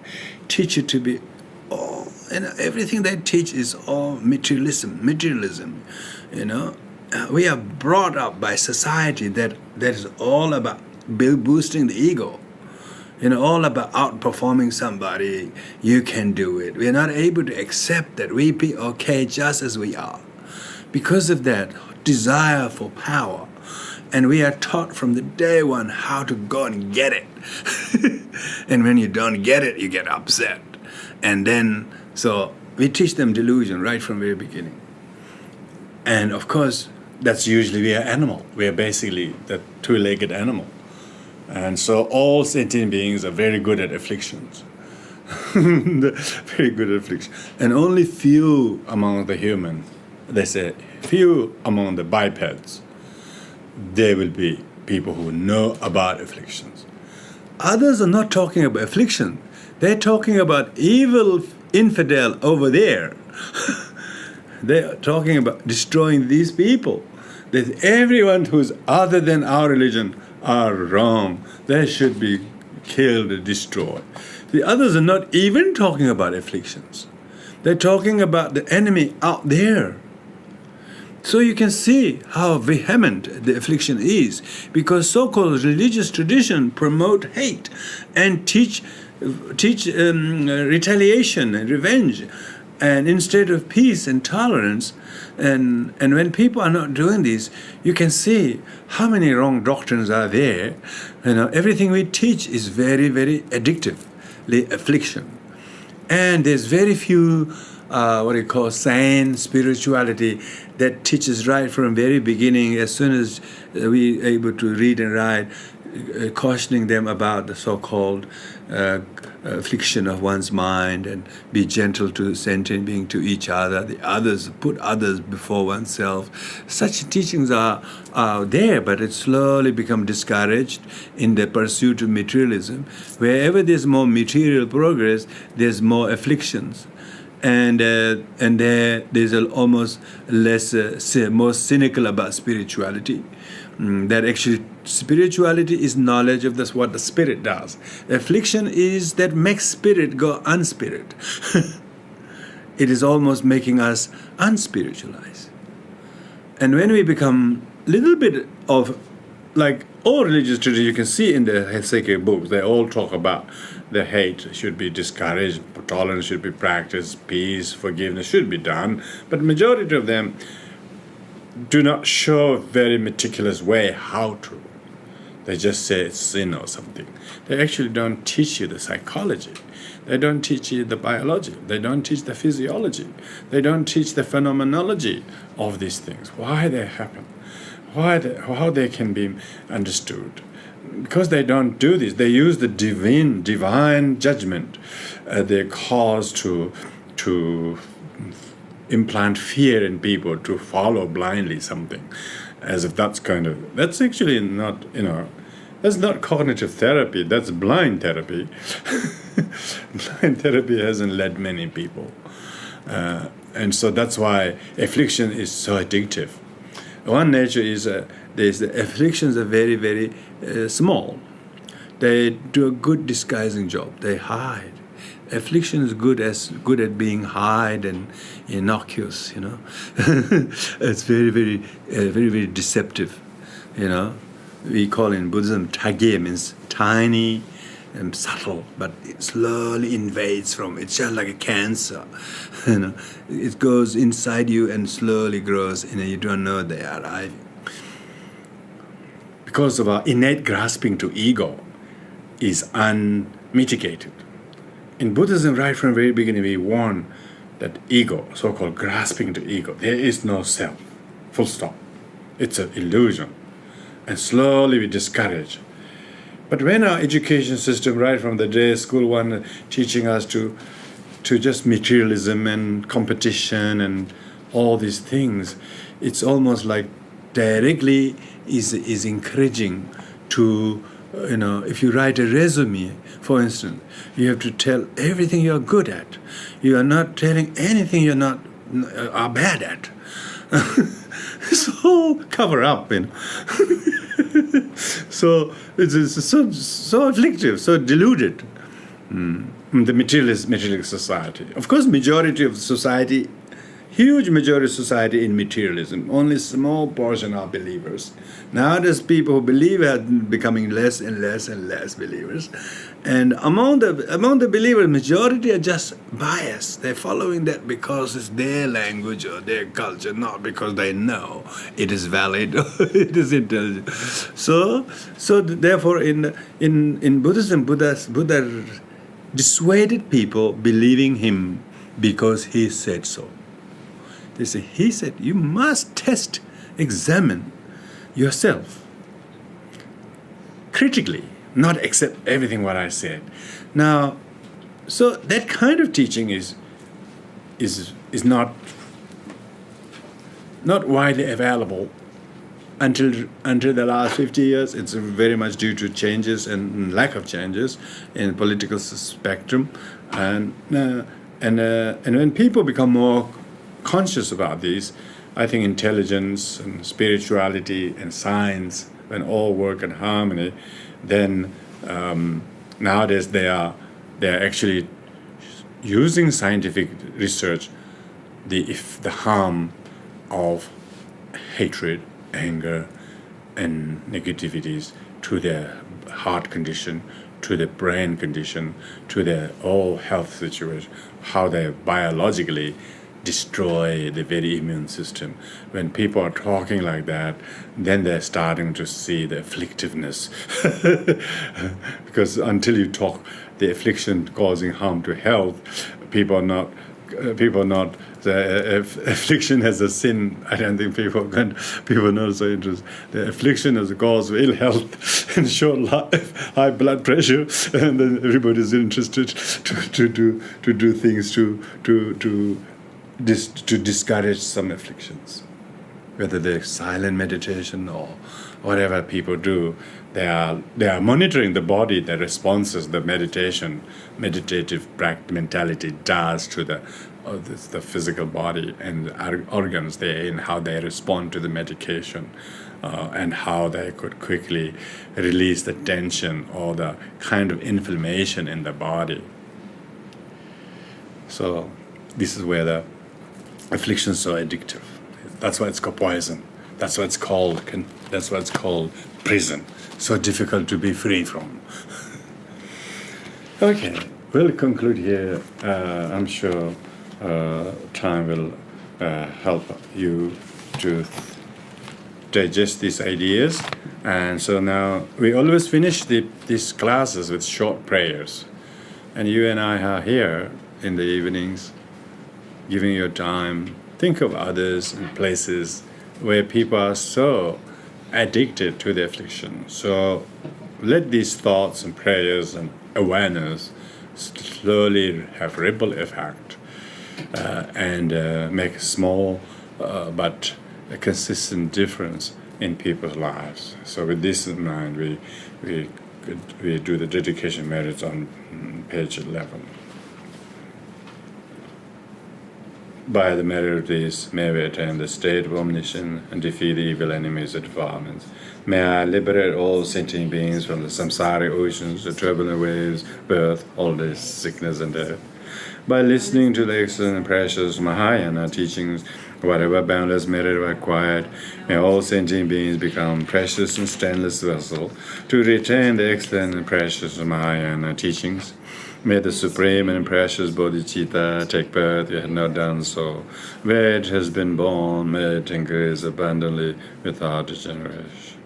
teach you to be everything they teach is all materialism. We are brought up by society that is all about boosting the ego. All about outperforming somebody. You can do it. We are not able to accept that we be okay just as we are. Because of that desire for power. And we are taught from the day one how to go and get it. And when you don't get it, you get upset. And then, so we teach them delusion right from the very beginning. And of course, that's usually we are animal. We are basically the 2-legged animal. And so all sentient beings are very good at afflictions. Very good at affliction. And only few among the human, they say, few among the bipeds, there will be people who know about afflictions. Others are not talking about affliction. They're talking about evil infidel over there. They're talking about destroying these people. That everyone who's other than our religion are wrong. They should be killed or destroyed. The others are not even talking about afflictions. They're talking about the enemy out there. So you can see how vehement the affliction is, because so-called religious tradition promote hate and teach retaliation and revenge. And instead of peace and tolerance, and when people are not doing this, you can see how many wrong doctrines are there. Everything we teach is very, very addictively affliction. And there's very few, sane spirituality that teaches right from very beginning, as soon as we are able to read and write, cautioning them about the so-called affliction of one's mind, and be gentle to sentient being, to each other, the others, put others before oneself. Such teachings are there, but it slowly become discouraged in the pursuit of materialism. Wherever there's more material progress, there's more afflictions. And there's almost less, more cynical about spirituality. That actually spirituality is knowledge of this, what the spirit does. Affliction is that makes spirit go unspirit. It is almost making us unspiritualized. And when we become a little bit of, like all religious traditions, you can see in the sacred books, they all talk about the hate should be discouraged, tolerance should be practiced, peace, forgiveness should be done. But majority of them do not show a very meticulous way how to. They just say it's sin or something. They actually don't teach you the psychology. They don't teach you the biology. They don't teach the physiology. They don't teach the phenomenology of these things, why they happen, how they can be understood. Because they don't do this, they use the divine judgment, their cause to implant fear in people, to follow blindly something, as if that's actually not, that's not cognitive therapy, that's blind therapy. Blind therapy hasn't led many people. And so that's why affliction is so addictive. One nature is, the afflictions are very, very small. They do a good disguising job. They hide. Affliction is good at being hide and innocuous. It's very, very, very, very deceptive. We call in Buddhism tagye, means tiny and subtle, but it slowly invades from. It's just like a cancer. It goes inside you and slowly grows. You don't know they are arriving. Because of our innate grasping to ego is unmitigated. In Buddhism, right from the very beginning, we warn that ego, so-called grasping to ego, there is no self, full stop. It's an illusion. And slowly we discourage. But when our education system, right from the day school one, teaching us to just materialism and competition and all these things, it's almost like directly is encouraging to, if you write a resume, for instance, you have to tell everything you're good at. You are not telling anything you're not are bad at. So cover up, So it's so afflictive, so deluded. The materialist society. Of course, majority of society, huge majority of society in materialism. Only small portion are believers. Nowadays, people who believe are becoming less and less and less believers. And among the believers, majority are just biased. They're following that because it's their language or their culture, not because they know it is valid or it is intelligent. So therefore, in Buddhism, Buddha dissuaded people believing him because he said so. They say, he said, you must examine yourself critically, not accept everything what I said. Now, so that kind of teaching is not widely available until the last 50 years. It's very much due to changes and lack of changes in political spectrum, and when people become more conscious about these, I think intelligence and spirituality and science, when all work in harmony, then nowadays they are actually using scientific research the harm of hatred, anger, and negativities to their heart condition, to their brain condition, to their all health situation, how they biologically destroy the very immune system. When people are talking like that, then they're starting to see the afflictiveness. Because until you talk the affliction causing harm to health, people are not the affliction as a sin. I don't think people are not so interested. The affliction as a cause of ill health and short life, high blood pressure, and then everybody's interested to do things to discourage some afflictions. Whether they're silent meditation or whatever people do, they are monitoring the body, the responses the meditative mentality does to the physical body and organs there, and how they respond to the medication, and how they could quickly release the tension or the kind of inflammation in the body. So this is where the affliction is so addictive. That's why it's called poison. That's what it's called. That's what it's called prison. So difficult to be free from. Okay, we'll conclude here. I'm sure time will help you to digest these ideas. And so now we always finish these classes with short prayers. And you and I are here in the evenings, giving your time. Think of others and places where people are so addicted to the affliction. So let these thoughts and prayers and awareness slowly have ripple effect, and make a small but a consistent difference in people's lives. So with this in mind, we do the dedication merits on page 11. By the merit of this, may we attain the state of omniscience and defeat the evil enemies of defilements. May I liberate all sentient beings from the samsaric oceans, the turbulent waves, birth, old age, sickness, and death. By listening to the excellent and precious Mahayana teachings, whatever boundless merit I acquired, may all sentient beings become precious and stainless vessels to retain the excellent and precious Mahayana teachings. May the supreme and precious bodhicitta take birth, yet not done so. Where it has been born, may it increase abundantly without degeneration.